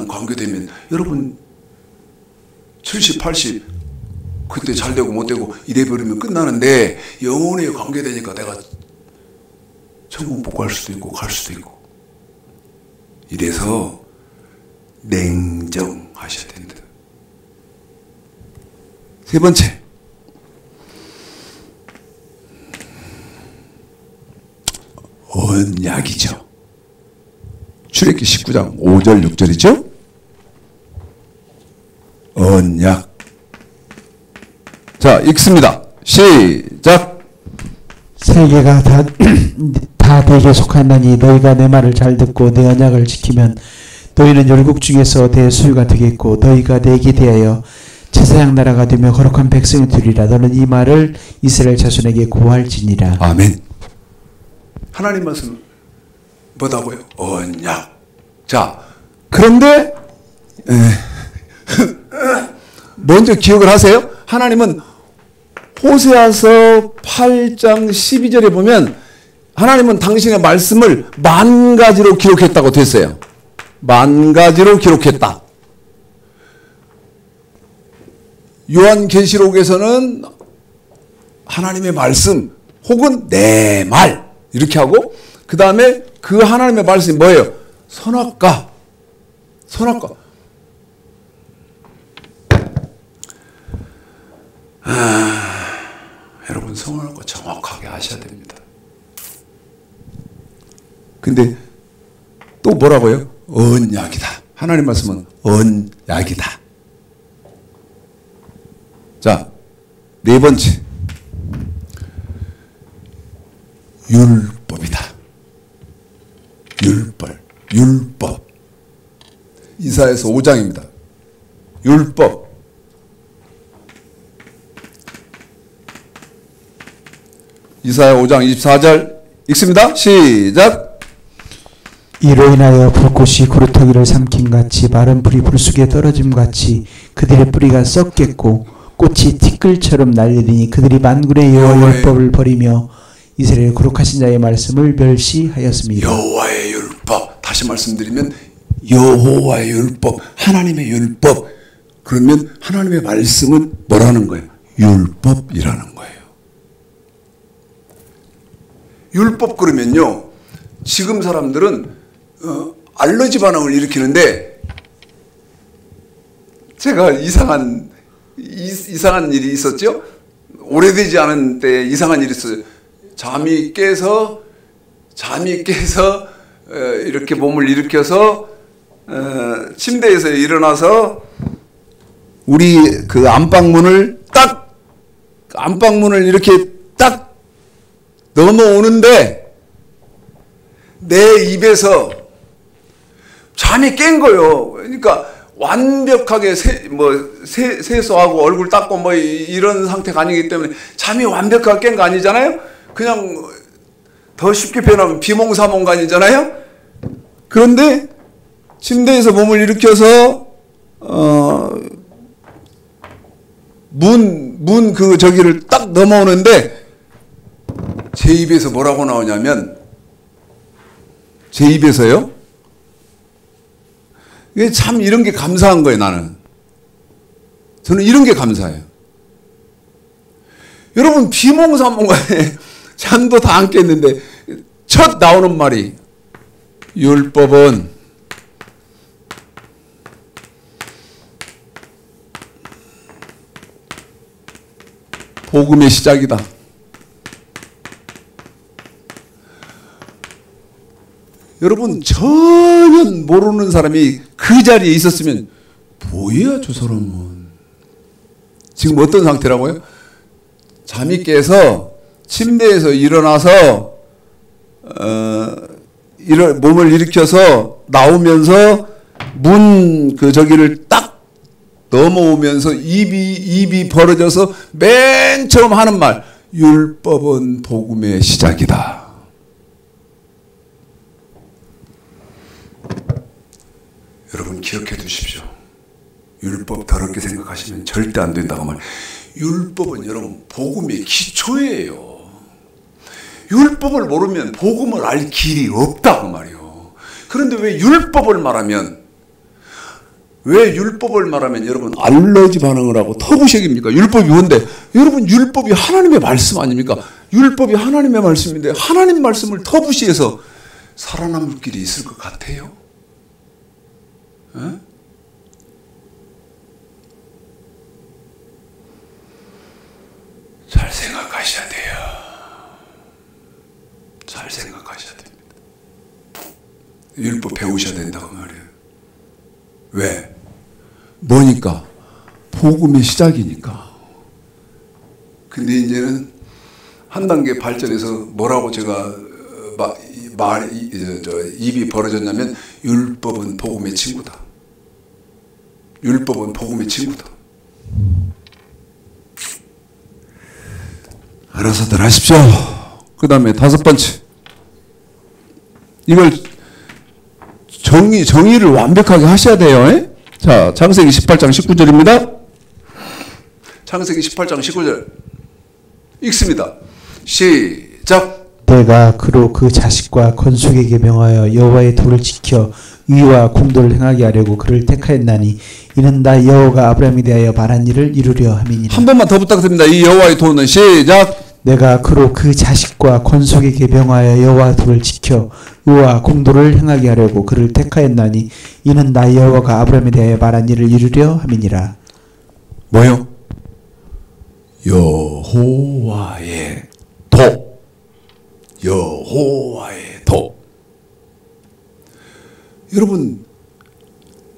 관계되면 여러분 70, 80 그때 잘 되고 못 되고 이래버리면 끝나는데 영혼에 관계되니까 내가 천국 못 갈 수도 있고 갈 수도 있고. 이래서 냉정하셔야 됩니다. 세 번째, 언약이죠. 출애굽기 19장 5절 6절이죠. 언약. 자, 읽습니다. 시작. 세계가 다 내게 속하나니 너희가 내 말을 잘 듣고 내 언약을 지키면 너희는 열국 중에서 대수유가 되겠고 너희가 내게 대하여 제사장 나라가 되며 거룩한 백성이 되리라. 너는 이 말을 이스라엘 자손에게 고할지니라. 아멘. 하나님 말씀 뭐다고요? 언약. 자, 그런데 먼저 기억을 하세요. 하나님은 호세아서 8장 12절에 보면 하나님은 당신의 말씀을 10,000가지로 기록했다고 됐어요. 10,000가지로 기록했다. 요한계시록에서는 하나님의 말씀 혹은 내 말 이렇게 하고 그 다음에 그 하나님의 말씀이 뭐예요? 선악과. 선악과. 여러분 선악과 정확하게 아셔야 됩니다. 근데 또 뭐라고요? 언약이다. 하나님 말씀은 언약이다. 자, 네 번째. 율법이다. 율법. 이사야서 5장입니다. 율법. 이사야 5장 24절 읽습니다. 시작. 이로 인하여 불꽃이 구루터기를 삼킴같이 마른 풀이 불속에 떨어짐같이 그들의 뿌리가 썩겠고 꽃이 티끌처럼 날리리니 그들이 만군의 여호와 율법을 버리며 이스라엘 거룩하신 자의 말씀을 멸시하였습니다. 여호와의 율법. 다시 말씀드리면 여호와의 율법, 하나님의 율법. 그러면 하나님의 말씀은 뭐라는 거예요? 율법이라는 거예요. 율법 그러면요, 지금 사람들은 알러지 반응을 일으키는데, 제가 이상한 일이 있었죠. 오래되지 않은 때 이상한 일이 있어요. 잠이 깨서 이렇게 몸을 일으켜서 침대에서 일어나서 우리 그 안방문을 이렇게 딱 넘어오는데 내 입에서 잠이 깬 거예요. 그러니까 완벽하게 세수하고 얼굴 닦고 뭐 이런 상태가 아니기 때문에 잠이 완벽하게 깬 거 아니잖아요. 그냥 더 쉽게 표현하면 비몽사몽간이잖아요. 그런데 침대에서 몸을 일으켜서 문 그 저기를 딱 넘어오는데 제 입에서 뭐라고 나오냐면, 제 입에서요. 이게 참 이런 게 감사한 거예요, 나는. 저는 이런 게 감사해요. 여러분, 비몽사몽간에 잠도 다 안 깼는데 첫 나오는 말이 율법은 복음의 시작이다. 여러분, 전혀 모르는 사람이 그 자리에 있었으면 뭐야 저 사람은. 지금 어떤 상태라고요? 잠이 깨서 침대에서 일어나서 몸을 일으켜서 나오면서 문 그 저기를 딱 넘어오면서 입이 벌어져서 맨 처음 하는 말, 율법은 복음의 시작이다. 여러분 기억해 두십시오. 율법 더럽게 생각하시면 절대 안 된다고 말해요. 율법은 여러분 복음의 기초예요. 율법을 모르면 복음을 알 길이 없다고 말이에요. 그런데 왜 율법을 말하면 왜 율법을 말하면 여러분 알러지 반응을 하고 터부색입니까? 율법이 뭔데? 여러분 율법이 하나님의 말씀 아닙니까? 율법이 하나님의 말씀인데 하나님 말씀을 터부시해서 살아남을 길이 있을 것 같아요? 에? 잘 생각하셔야 돼요. 잘 생각하셔야 됩니다. 율법 배우셔야 된다고 말이에요. 왜? 뭐니까? 복음의 시작이니까. 근데 이제는 한 단계 발전해서 뭐라고 제가 입이 벌어졌냐면 율법은 복음의 친구다. 율법은 복음의 친구다. 알아서들 하십시오. 그 다음에 5번째. 이걸 정의를 완벽하게 하셔야 돼요. 에? 자, 창세기 18장 19절입니다. 창세기 18장 19절 읽습니다. 시작. 내가 그로 그 자식과 건숙에게 명하여 여호와의 도를 지켜 의와 공도를 행하게 하려고 그를 택하였나니 이는 나 여호와가 아브라함에 대하여 말한 일을 이루려 함이니라. 한 번만 더 부탁드립니다. 이 여호와의 도는 시작. 내가 그로 그 자식과 건숙에게 명하여 여호와의 도를 지켜 의와 공도를 행하게 하려고 그를 택하였나니 이는 나 여호와가 아브라함에 대하여 말한 일을 이루려 함이니라. 뭐요? 여호와의 도. 여호와의 도. 여러분,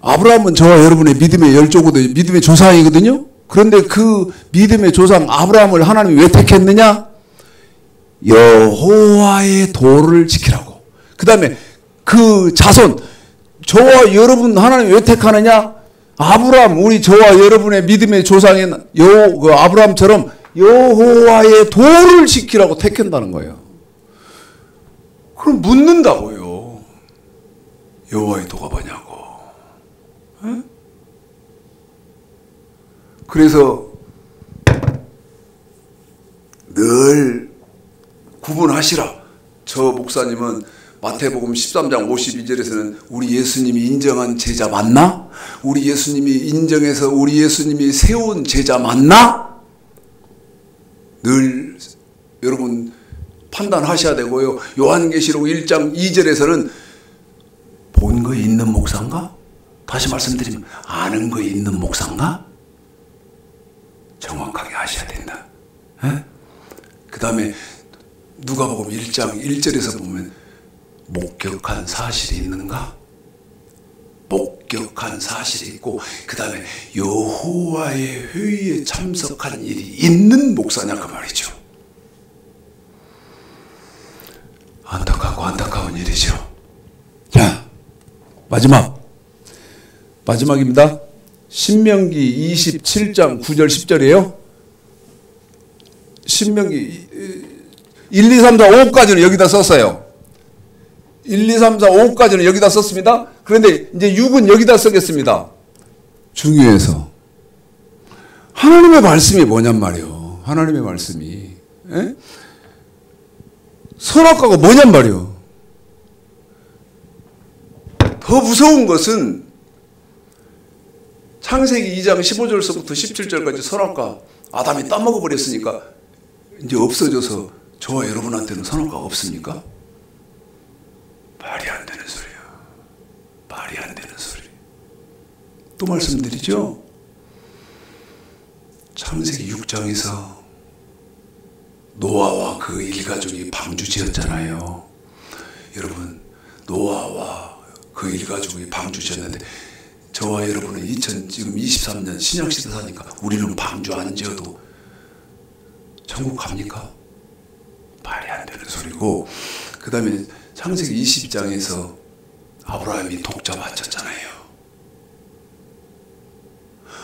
아브라함은 저와 여러분의 믿음의 열조거든요. 믿음의 조상이거든요. 그런데 그 믿음의 조상 아브라함을 하나님이 왜 택했느냐? 여호와의 도를 지키라고. 그 다음에 그 자손, 저와 여러분 하나님이 왜 택하느냐? 아브라함, 우리 저와 여러분의 믿음의 조상인 그 아브라함처럼 여호와의 도를 지키라고 택한다는 거예요. 그럼 묻는다고요. 여호와의 도가 뭐냐고. 에? 그래서 늘 구분하시라. 저 목사님은 마태복음 13장 52절에서는 우리 예수님이 인정한 제자 맞나? 우리 예수님이 인정해서 우리 예수님이 세운 제자 맞나? 늘 여러분 판단하셔야 되고요. 요한계시록 1장 2절에서는 본 거 있는 목사인가? 다시 말씀드리면 아는 거 있는 목사인가? 정확하게 하셔야 된다. 그 다음에 누가복음 1장 1절에서 보면 목격한 사실이 있는가? 목격한 사실이 있고 그 다음에 여호와의 회의에 참석한 일이 있는 목사냐 그 말이죠. 안타까운 일이죠. 자, 마지막입니다. 신명기 27장 9절 10절이에요. 신명기 1, 2, 3, 4, 5까지는 여기다 썼어요. 1, 2, 3, 4, 5까지는 여기다 썼습니다. 그런데 이제 6은 여기다 쓰겠습니다. 중요해서 하나님의 말씀이 뭐냔 말이에요. 하나님의 말씀이 에? 선악과가 뭐냔 말이에요. 더 무서운 것은 창세기 2장 15절서부터 17절까지 선악과 아담이 따먹어 버렸으니까 이제 없어져서 저와 여러분한테는 선악과가 없습니까? 말이 안 되는 소리야. 말이 안 되는 소리. 또 말씀드리죠. 창세기 6장에서 노아와 그 일가족이 방주 지었잖아요. 여러분, 노아와 그 일가족이 방주 지었는데 저와 여러분은 지금 23년 신약시대 사니까 우리는 방주 안 지어도 천국 갑니까? 말이 안 되는 소리고, 그 다음에 창세기 20장에서 아브라함이 독자 바쳤잖아요.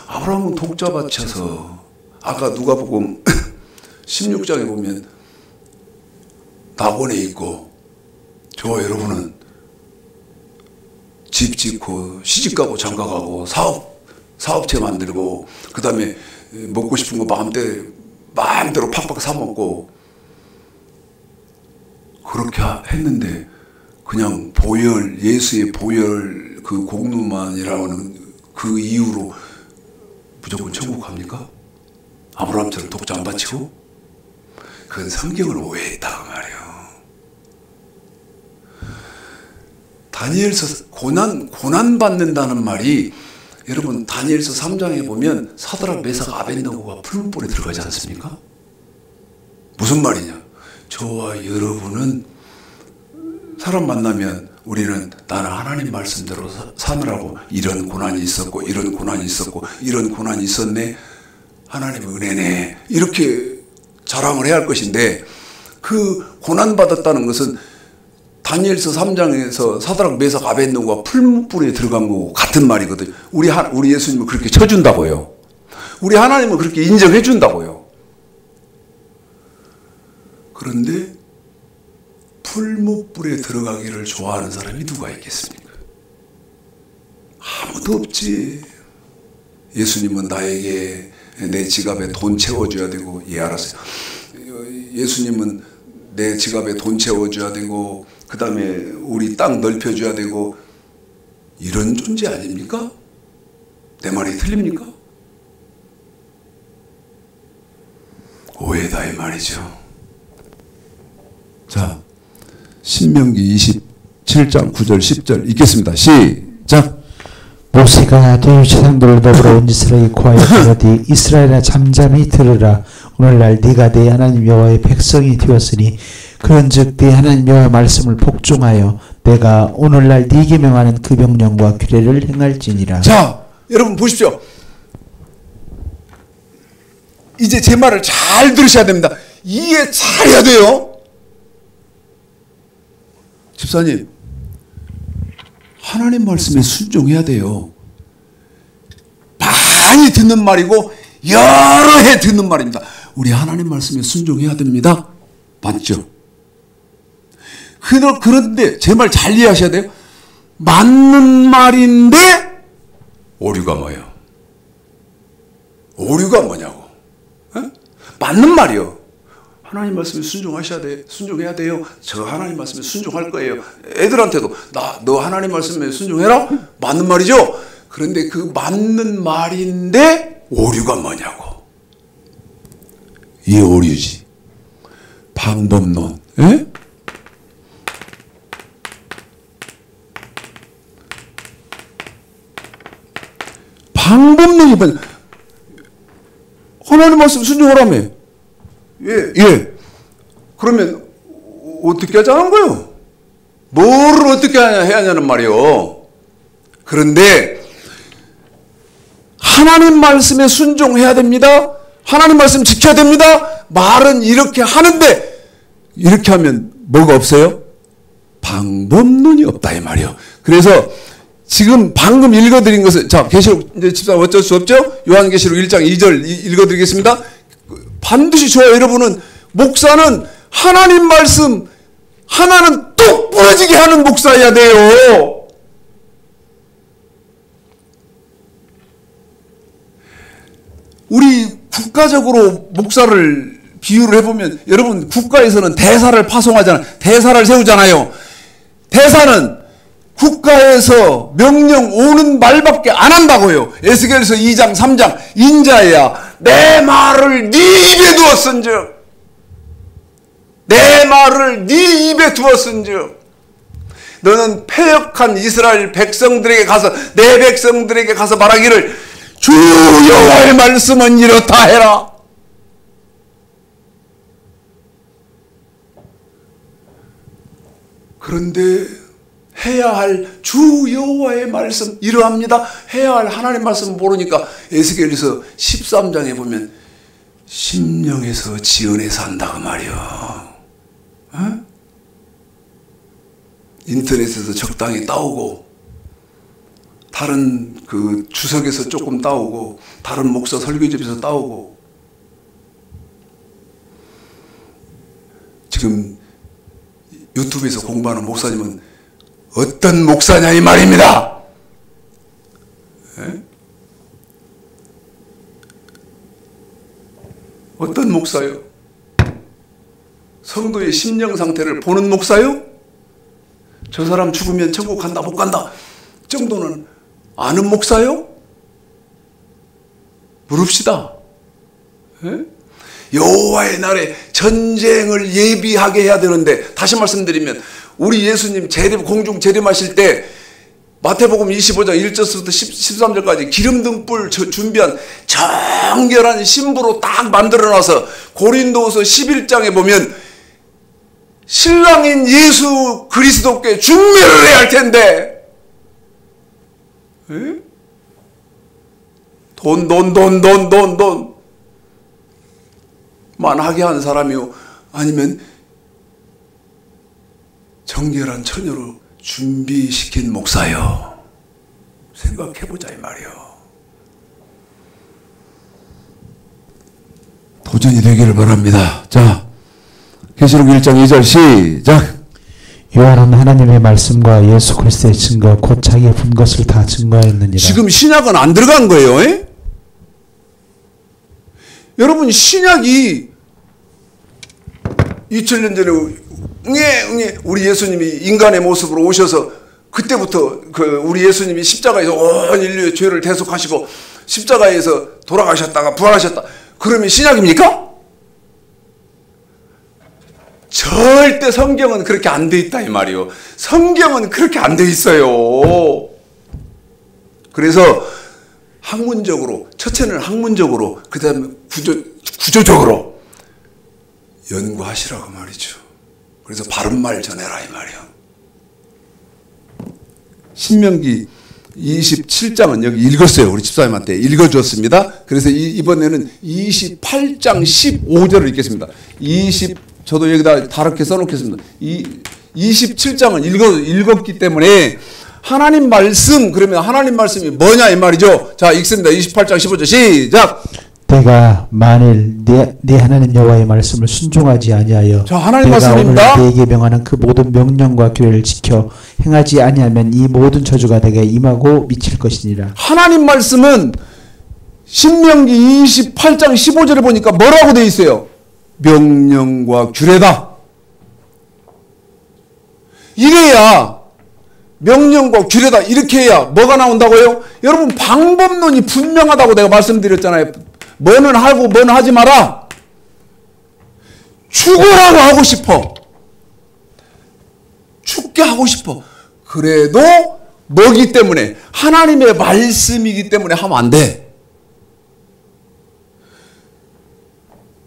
아브라함은 독자 바쳐서 아까 누가복음 16장에 보면 낙원에 있고 저와 여러분은 집 짓고 시집가고 장가가고 사업체 만들고 그 다음에 먹고 싶은 거 마음대로 팍팍 사먹고 그렇게 했는데 그냥 보혈, 예수의 보혈 그 공로만이라는 그 이후로 무조건 천국 갑니까? 아브라함처럼 독자 안 바치고? 그건 성경을 오해했다 그 말이에요. 다니엘서 고난 받는다는 말이, 여러분 다니엘서 3장에 보면 사드락 메삭 아벳느고가 풀무불에 들어가지 않습니까? 무슨 말이냐? 저와 여러분은 사람 만나면 우리는 나는 하나님 말씀대로 사느라고 이런 고난이 있었고 이런 고난이 있었고 이런 고난이 있었네, 하나님의 은혜네, 이렇게 자랑을 해야 할 것인데, 그 고난받았다는 것은 다니엘서 3장에서 사드락 메삭 아벳느고가 풀무불에 들어간 거고 같은 말이거든요. 우리 예수님은 그렇게 쳐준다고요. 우리 하나님은 그렇게 인정해 준다고요. 그런데 풀무불에 들어가기를 좋아하는 사람이 누가 있겠습니까? 아무도 없지. 예수님은 나에게 내 지갑에 돈 채워줘야 되고, 예 알았어요. 예수님은 내 지갑에 돈 채워줘야 되고, 그 다음에 우리 땅 넓혀줘야 되고, 이런 존재 아닙니까? 내 말이 틀립니까? 오해다 이 말이죠. 자, 신명기 27장 9절 10절 읽겠습니다. 시작. 모세가 네 조상들을 더불어 온 이스라엘 고하여 가로되 이스라엘아 잠잠히 들으라. 오늘날 네가 네 하나님 여호와의 백성이 되었으니 그런즉 네 하나님 여호와의 말씀을 복종하여 내가 오늘날 네게 명하는 그 명령과 규례를 행할지니라. 자, 여러분 보십시오. 이제 제 말을 잘 들으셔야 됩니다. 이해 잘해야 돼요. 집사님, 하나님 말씀에 순종해야 돼요. 많이 듣는 말이고 여러 해 듣는 말입니다. 우리 하나님 말씀에 순종해야 됩니다. 맞죠? 그런데 제 말 잘 이해하셔야 돼요. 맞는 말인데 오류가 뭐예요? 오류가 뭐냐고. 에? 맞는 말이요. 하나님 말씀에 순종해야 돼요. 저 하나님 말씀에 순종할 거예요. 애들한테도 너 하나님 말씀에 순종해라? 맞는 말이죠. 그런데 그 맞는 말인데 오류가 뭐냐고. 이 오류지. 방법론. 에? 방법론이 뭐냐. 하나님 말씀 순종하라며. 예. 그러면 어떻게 하자는 거예요? 뭐를 어떻게 해야 하냐는 말이요. 그런데 하나님 말씀에 순종해야 됩니다. 하나님 말씀 지켜야 됩니다. 말은 이렇게 하는데 이렇게 하면 뭐가 없어요? 방법론이 없다 이 말이요. 그래서 지금 방금 읽어드린 것은, 자, 계시록 이제 집사람 어쩔 수 없죠? 요한계시록 1장 2절 읽어드리겠습니다. 반드시 저와 여러분은, 목사는 하나님 말씀 하나는 똑 부러지게 하는 목사여야 돼요. 우리 국가적으로 목사를 비유를 해보면, 여러분 국가에서는 대사를 파송하잖아요. 대사를 세우잖아요. 대사는 국가에서 명령 오는 말밖에 안 한다고요. 에스겔서 2장 3장 인자야 내 말을 네 입에 두었은즉, 내 말을 네 입에 두었은즉 너는 패역한 이스라엘 백성들에게 가서, 내 백성들에게 가서 말하기를 주 여호와의 말씀은 이렇다 해라. 그런데 해야 할 주 여호와의 말씀 이러합니다. 해야 할 하나님 말씀 모르니까 에스겔서 13장에 보면 심령에서 지은에서 한다 그 말이야. 어? 인터넷에서 적당히 따오고, 다른 그 주석에서 조금 따오고, 다른 목사 설교집에서 따오고. 지금 유튜브에서 공부하는 목사님은 어떤 목사냐 이 말입니다. 에? 어떤 목사요? 성도의 심령 상태를 보는 목사요? 저 사람 죽으면 천국 간다 못 간다 정도는 아는 목사요? 부릅시다. 예? 여호와의 날에 전쟁을 예비하게 해야 되는데, 다시 말씀드리면 우리 예수님 공중 재림하실 때 마태복음 25장 1절부터 13절까지 기름등 뿔 준비한 정결한 신부로 딱 만들어놔서, 고린도후서 11장에 보면 신랑인 예수 그리스도께 중매를 해야 할 텐데, 에? 돈 만하게 한 사람이요, 아니면 정결한 처녀로 준비시킨 목사요. 생각해보자 이 말이요. 도전이 되기를 바랍니다. 자, 계시록 1장 2절 시작. 요한은 하나님의 말씀과 예수 그리스도의 증거 곧 자기의 본 것을 다 증거하였느니라. 지금 신약은 안 들어간 거예요. 에? 여러분, 신약이 2000년 전에 응애 우리 예수님이 인간의 모습으로 오셔서, 그때부터 우리 예수님이 십자가에서 온 인류의 죄를 대속하시고 십자가에서 돌아가셨다가 부활하셨다. 그러면 신약입니까? 절대 성경은 그렇게 안 돼 있다 이 말이요. 성경은 그렇게 안 돼 있어요. 그래서 학문적으로, 첫째는 학문적으로, 그 다음에 구조적으로 연구하시라고 말이죠. 그래서 바른말 전해라 이 말이요. 신명기 27장은 여기 읽었어요. 우리 집사님한테 읽어주었습니다. 그래서 이번에는 28장 15절을 읽겠습니다. 저도 여기다 다르게 써놓겠습니다. 27장은 읽었기 때문에 하나님 말씀, 그러면 하나님 말씀이 뭐냐 이 말이죠. 자, 읽습니다. 28장 15절 시작. 내가 만일 네 하나님 여호와의 말씀을 순종하지 아니하여, 자, 하나님 내가 말씀입니다. 오늘 네게 명하는 그 모든 명령과 규례를 지켜 행하지 아니하면 이 모든 저주가 내게 임하고 미칠 것이니라. 하나님 말씀은 신명기 28장 15절에 보니까 뭐라고 되어 있어요? 명령과 규례다. 이래야, 명령과 규례다 이렇게 해야 뭐가 나온다고요? 여러분, 방법론이 분명하다고 내가 말씀드렸잖아요. 뭐는 하고 뭐는 하지 마라. 죽으라고 하고 싶어. 죽게 하고 싶어. 그래도 뭐기 때문에? 하나님의 말씀이기 때문에 하면 안 돼.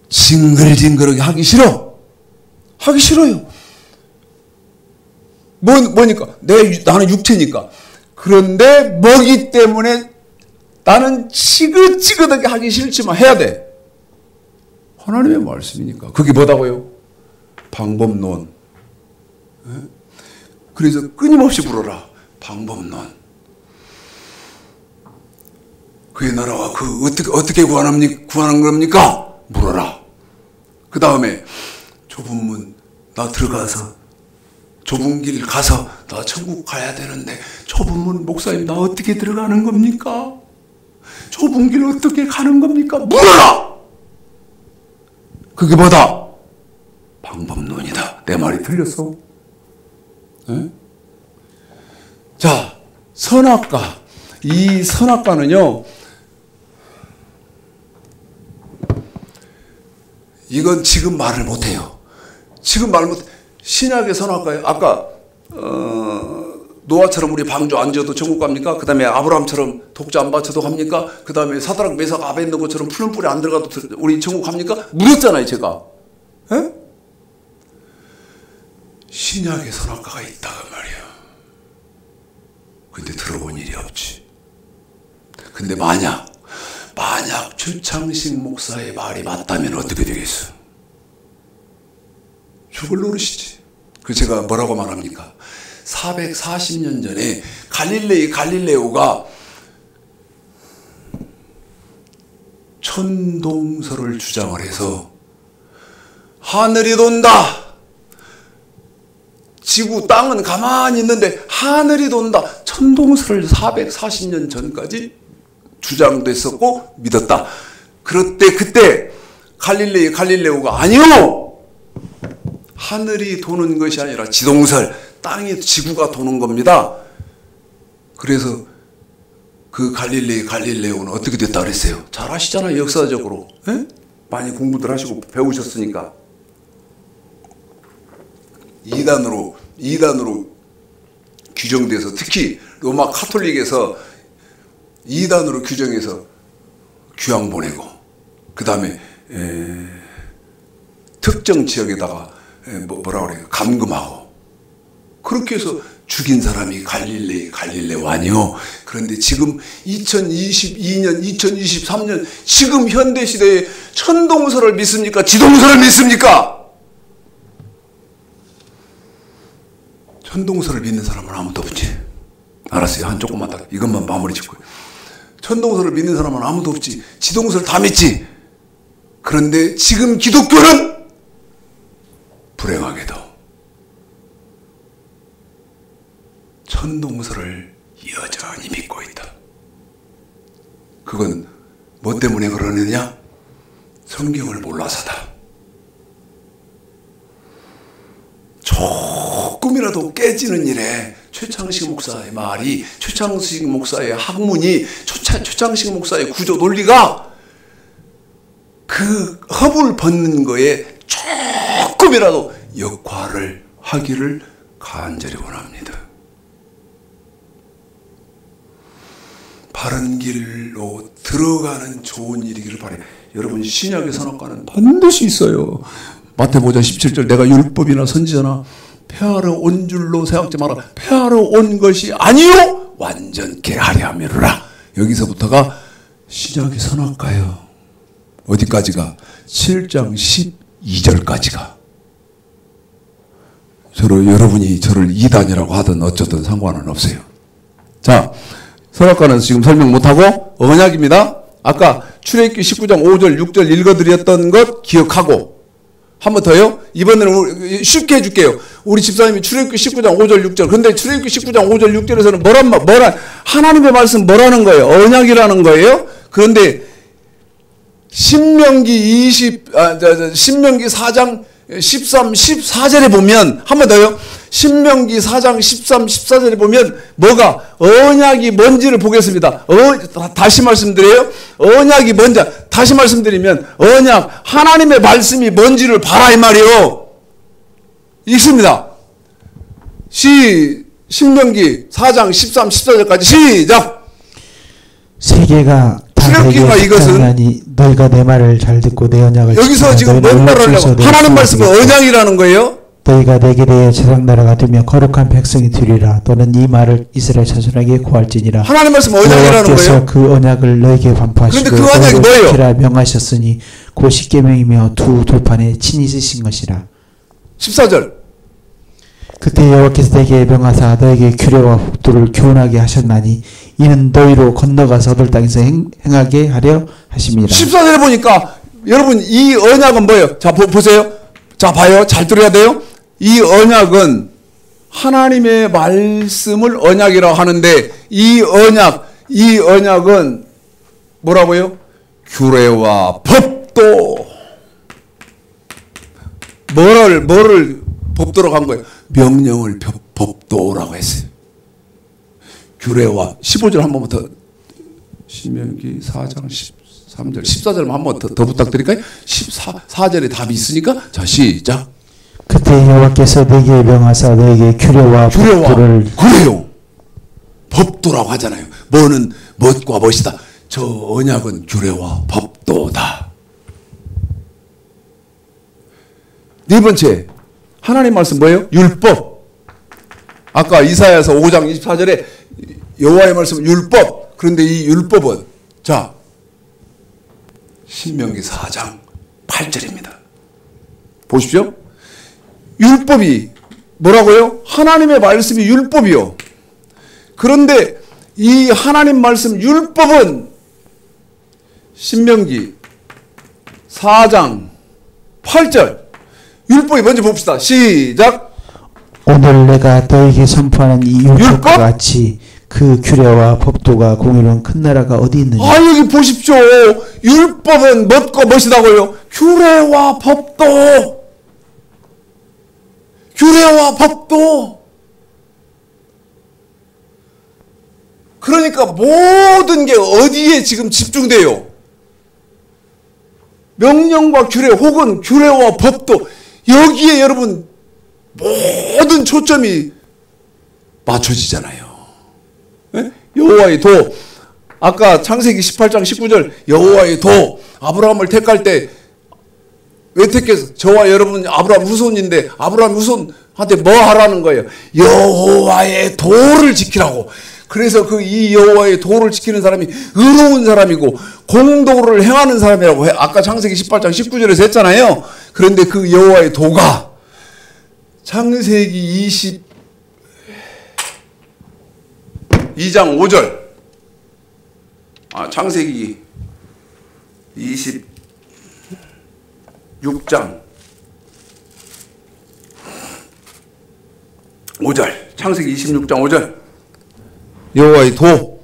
징글징글하게 하기 싫어. 하기 싫어요. 뭐니까? 나는 육체니까. 그런데 뭐기 때문에 나는 지긋지긋하게 하기 싫지만 해야 돼. 하나님의 말씀이니까. 그게 뭐다고요? 방법론. 그래서 끊임없이 부르라. 방법론. 그의 나라와 어떻게 구하는 겁니까? 물어라. 그 다음에 좁은 문, 나 들어가서 좁은 길 가서 나 천국 가야 되는데 좁은 문, 목사님 나 어떻게 들어가는 겁니까? 좁은 길 어떻게 가는 겁니까? 물어라! 그게 뭐다? 방법론이다. 내 말이 틀렸어? 네? 자, 선악과. 이 선악과는요, 이건 지금 말을 못해요. 지금 말 못해. 신약의 선악과예요. 아까 노아처럼 우리 방주 안 지어도 천국 갑니까? 그 다음에 아브라함처럼 독자 안 바쳐도 갑니까? 그 다음에 사드락 메삭 아벤느고처럼 푸른 불에 안 들어가도 우리 천국 갑니까? 물었잖아요 제가. 에? 신약의 선악과가 있다고 말이에요. 근데 들어본 일이 없지. 근데 만약 주창식 목사의 말이 맞다면 어떻게 되겠어? 죽을 노릇이지. 그 제가 뭐라고 말합니까? 440년 전에 갈릴레오가 천동설을 주장을 해서 하늘이 돈다. 지구 땅은 가만히 있는데 하늘이 돈다. 천동설을 440년 전까지 주장됐었고 믿었다. 그때 갈릴레오가 아니요. 하늘이 도는 것이 아니라 지동설, 지구가 도는 겁니다. 그래서 그 갈릴레오는 어떻게 됐다 그랬어요? 잘 아시잖아요, 역사적으로. 에? 많이 공부들 하시고 배우셨으니까. 이단으로 규정돼서, 특히 로마 카톨릭에서 이단으로 규정해서 귀양 보내고, 그 다음에 특정 지역에다가 뭐라 그래요? 감금하고, 그렇게 해서 죽인 사람이 갈릴레오아니요. 그런데 지금 2022년, 2023년 지금 현대 시대에 천동설을 믿습니까? 지동설을 믿습니까? 천동설을 믿는 사람은 아무도 없지. 알았어요. 한 조금만 더 이것만 마무리 짓고. 천동설을 믿는 사람은 아무도 없지. 지동설 다 믿지. 그런데 지금 기독교는 불행하게도 천동설을 여전히 믿고 있다. 그건 뭐 때문에 그러느냐? 성경을 몰라서다. 조금이라도 깨지는 일에 최창식 목사의 말이, 최창식 목사의 학문이, 최창식 목사의 구조 논리가 그 허물 벗는 거에 조금이라도 역할을 하기를 간절히 원합니다. 바른 길로 들어가는 좋은 일이기를 바라요. 여러분, 신약의 선악과는 반드시 있어요. 마태복음 17절, 내가 율법이나 선지자나 폐하러 온 줄로 생각지 마라. 폐하러 온 것이 아니요 완전케 하려 함이로라. 여기서부터가 신약의 선악과예요. 어디까지가? 7장 12절까지가. 여러분이 저를 이단이라고 하든 어쩌든 상관은 없어요. 자, 선악과는 지금 설명 못하고 언약입니다. 아까 출애굽기 19장 5절 6절 읽어드렸던 것 기억하고, 한 번 더요. 이번에는 쉽게 해줄게요. 우리 집사님이 출애굽기 19장 5절 6절. 근데 출애굽기 19장 5절 6절에서는 하나님의 말씀 뭐라는 거예요? 언약이라는 거예요. 그런데 신명기 4장 13, 14절에 보면, 한 번 더요. 신명기 4장 13, 14절에 보면 뭐가 언약이 뭔지를 보겠습니다. 다시 말씀드려요. 언약이 뭔지 다시 말씀드리면, 언약, 하나님의 말씀이 뭔지를 봐라 이 말이에요. 읽습니다. 신명기 4장 13, 14절까지 시작. 세계가 출애굽기가 이것은 너희가 내 말을 잘 듣고 내 언약을 여기서 지금 뭔 말을 하려고? 하나님 말씀은 언약이라는 거예요. 너희가 내게 대해 제상 나라가 되며 거룩한 백성이 되리라. 너는 이 말을 이스라엘 자손에게 고할지니라. 하나님 말씀 언약이라는 거예요. 그 언약을 너희에게 반포하시고 그런데 그 언약이 뭐예요? 지키라 명하셨으니 곧 십계명이며 두 돌판에 친히 쓰신 것이라. 14절. 그때 여호와께서 내게 명하사 너에게 규례와 법도를 교훈하게 하셨나니 이는 너희로 건너가서 얻을 땅에서 행하게 하려 하심이라. 14절에 보니까 여러분, 이 언약은 뭐예요? 자, 보세요. 자, 봐요. 잘 들어야 돼요. 이 언약은 하나님의 말씀을 언약이라고 하는데, 이 언약은 뭐라고요? 규례와 법도. 뭐를 법도로 간 거예요? 명령을 법도라고 했어요. 규례와 15절 한 번만 더. 신명기 4장 13절 14절만 한 번 더 부탁드릴까요? 14절에 답이 있으니까. 자, 시작. 그때 여호와께서 내게 명하사 너에게 규례와 법도를. 그래요. 법도라고 하잖아요. 뭐는 멋과 멋이다. 저 언약은 규례와 법도다. 네 번째, 하나님 말씀 뭐예요? 율법. 아까 이사야서 5장 24절에 여호와의 말씀 율법. 그런데 이 율법은, 자, 신명기 4장 8절입니다. 보십시오. 율법이 뭐라고요? 하나님의 말씀이 율법이요. 그런데 이 하나님 말씀 율법은 신명기 4장 8절. 율법이 먼저 봅시다. 시작. 오늘 내가 너에게 선포하는 이 율법과 같이 그 규례와 법도가 공유한 큰 나라가 어디 있느냐. 여기 보십시오. 율법은 멋과 멋이다고요. 규례와 법도. 규례와 법도. 그러니까 모든 게 어디에 지금 집중돼요? 명령과 규례 혹은 규례와 법도 여기에 여러분 모든 초점이 맞춰지잖아요. 예? 여호와의 도, 아까 창세기 18장 19절 여호와의 도, 아브라함을 택할 때 왜 택해서 저와 여러분 아브라함 후손인데 아브라함 후손한테 뭐 하라는 거예요? 여호와의 도를 지키라고. 그래서 그 이 여호와의 도를 지키는 사람이 의로운 사람이고 공도를 행하는 사람이라고 아까 창세기 18장 19절에서 했잖아요. 그런데 그 여호와의 도가 창세기 22장 5절, 창세기 26장 5절, 창세기 26장 5절 여호와의 도.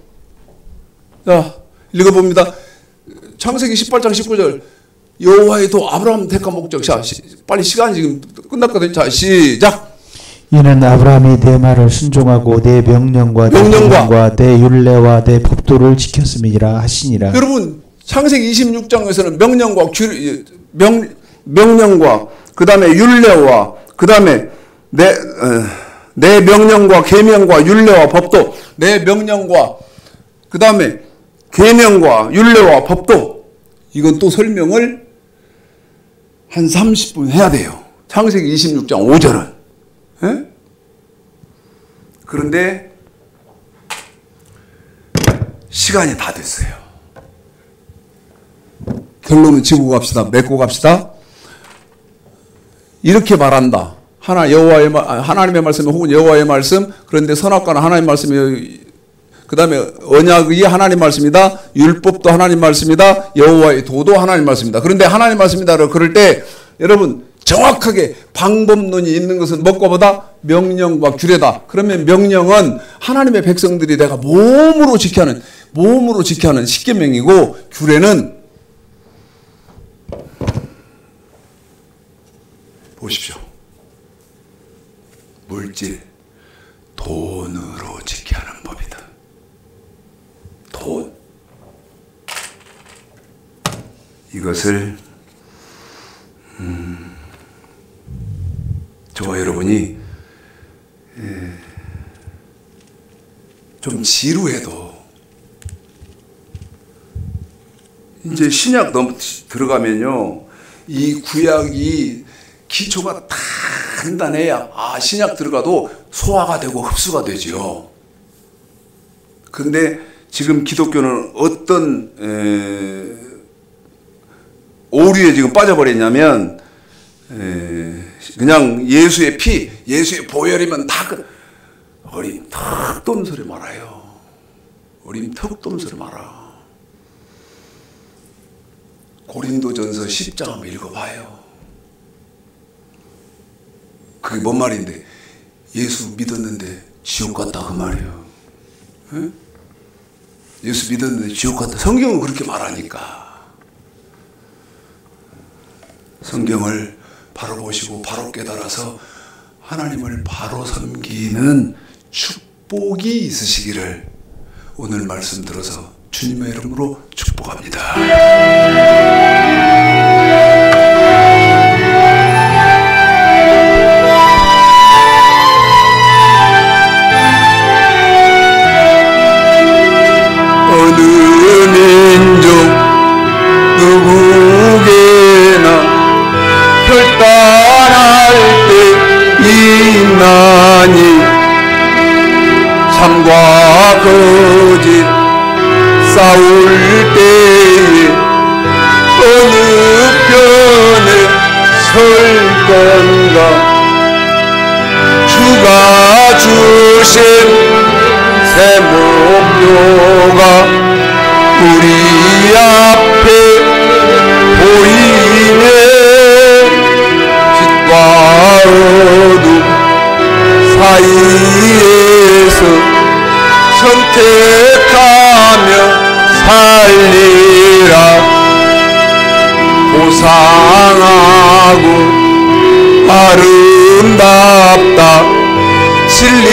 자, 읽어봅니다. 창세기 18장 19절 여호와의 도, 아브라함 택한 목적. 자, 빨리 시간이 지금 끝났거든요. 자, 시작. 이는 아브라함이 내 말을 순종하고 내 명령과 내 율례와 내 법도를 지켰음이니라 하시니라. 여러분 창세기 26장에서는 명령과 그 다음에 율례와 그 다음에 내 명령과 계명과 율례와 법도, 내 명령과 그 다음에 계명과 율례와 법도, 이건 또 설명을 한 30분 해야 돼요. 창세기 26장 5절은. 예? 그런데 시간이 다 됐어요. 결론은 지고 갑시다. 맺고 갑시다. 이렇게 말한다. 하나님의 말씀 혹은 여호와의 말씀, 그런데 선악과는 하나님의 말씀이, 그 다음에 언약이 하나님 말씀이다. 율법도 하나님 말씀이다. 여호와의 도도 하나님 말씀이다. 그런데 하나님 말씀이다 그럴 때 여러분 정확하게 방법론이 있는 것은 무엇보다 명령과 규례다. 그러면 명령은 하나님의 백성들이 내가 몸으로 지켜야 하는 십계명이고, 규례는 보십시오. 물질, 돈으로 지켜야 하는 법이다. 돈. 이것을 저와 여러분이 좀 지루해도 이제 신약 들어가면요, 이 구약이 기초가 단단해야 신약 들어가도 소화가 되고 흡수가 되죠. 근데 지금 기독교는 어떤 오류에 지금 빠져버렸냐면, 그냥 예수의 피, 예수의 보혈이면 다 어림 턱 돈 소리 말아요. 어림 턱 돈 소리 말아. 고린도전서 10장 한번 읽어봐요. 그게 뭔 말인데? 예수 믿었는데 지옥 갔다 그 말이에요. 에? 예수 믿었는데 지옥 갔다. 성경은 그렇게 말하니까. 성경을 바로 보시고 바로 깨달아서 하나님을 바로 섬기는 축복이 있으시기를 오늘 말씀 들어서 주님의 이름으로 축복합니다. 어느 민족 누구게나 결단할 때 있나니 참과 거짓 싸울 때에 어느 편에 설 건가. 주가 주신 새 목표가 우리 앞에 보이네. 빛과 어둠 사이에서 선택하며 살리라. 고상하고 아름답다. 진리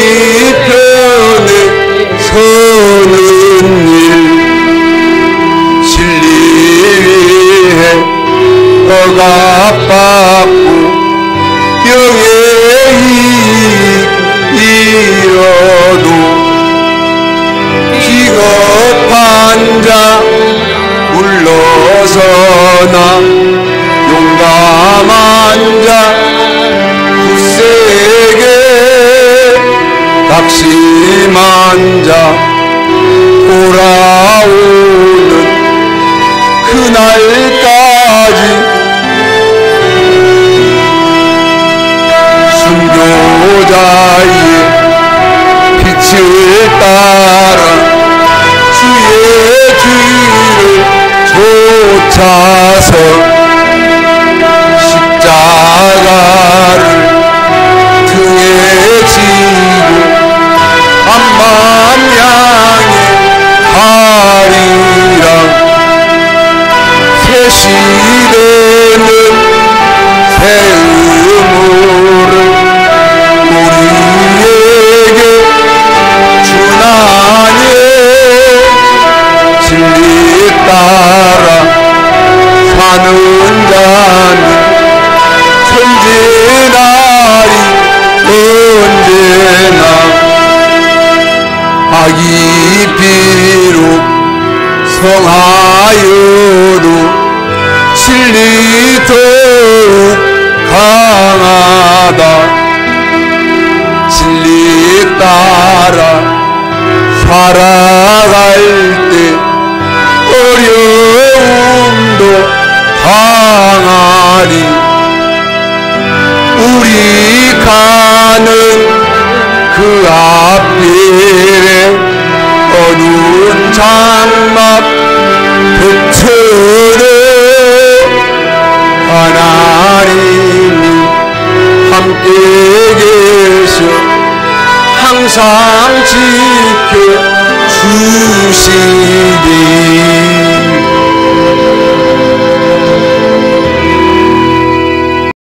편에 설 서는 일 진리 위해 억압받고 영의 잃어도 기겁한 자 물러서나 용감한 자 굳세게 낙심한 자 돌아오는 그날까지 순교자의 빛을 따라 주의 뒤를 쫓아서 십자가를 등에 지고 암만 향해 가리라. 새 시대는 새 의무를 우리에게 주나니 진리 따라 사는 자는 천지날이 언제나 악이 비록 성하여도 진리 더욱 강하다. 진리 따라 살아갈 때 어려움도 당하리. 우리 가는 그 앞길에 어두운 장막 덮쳐도 하나님이 함께 계셔 항상 지켜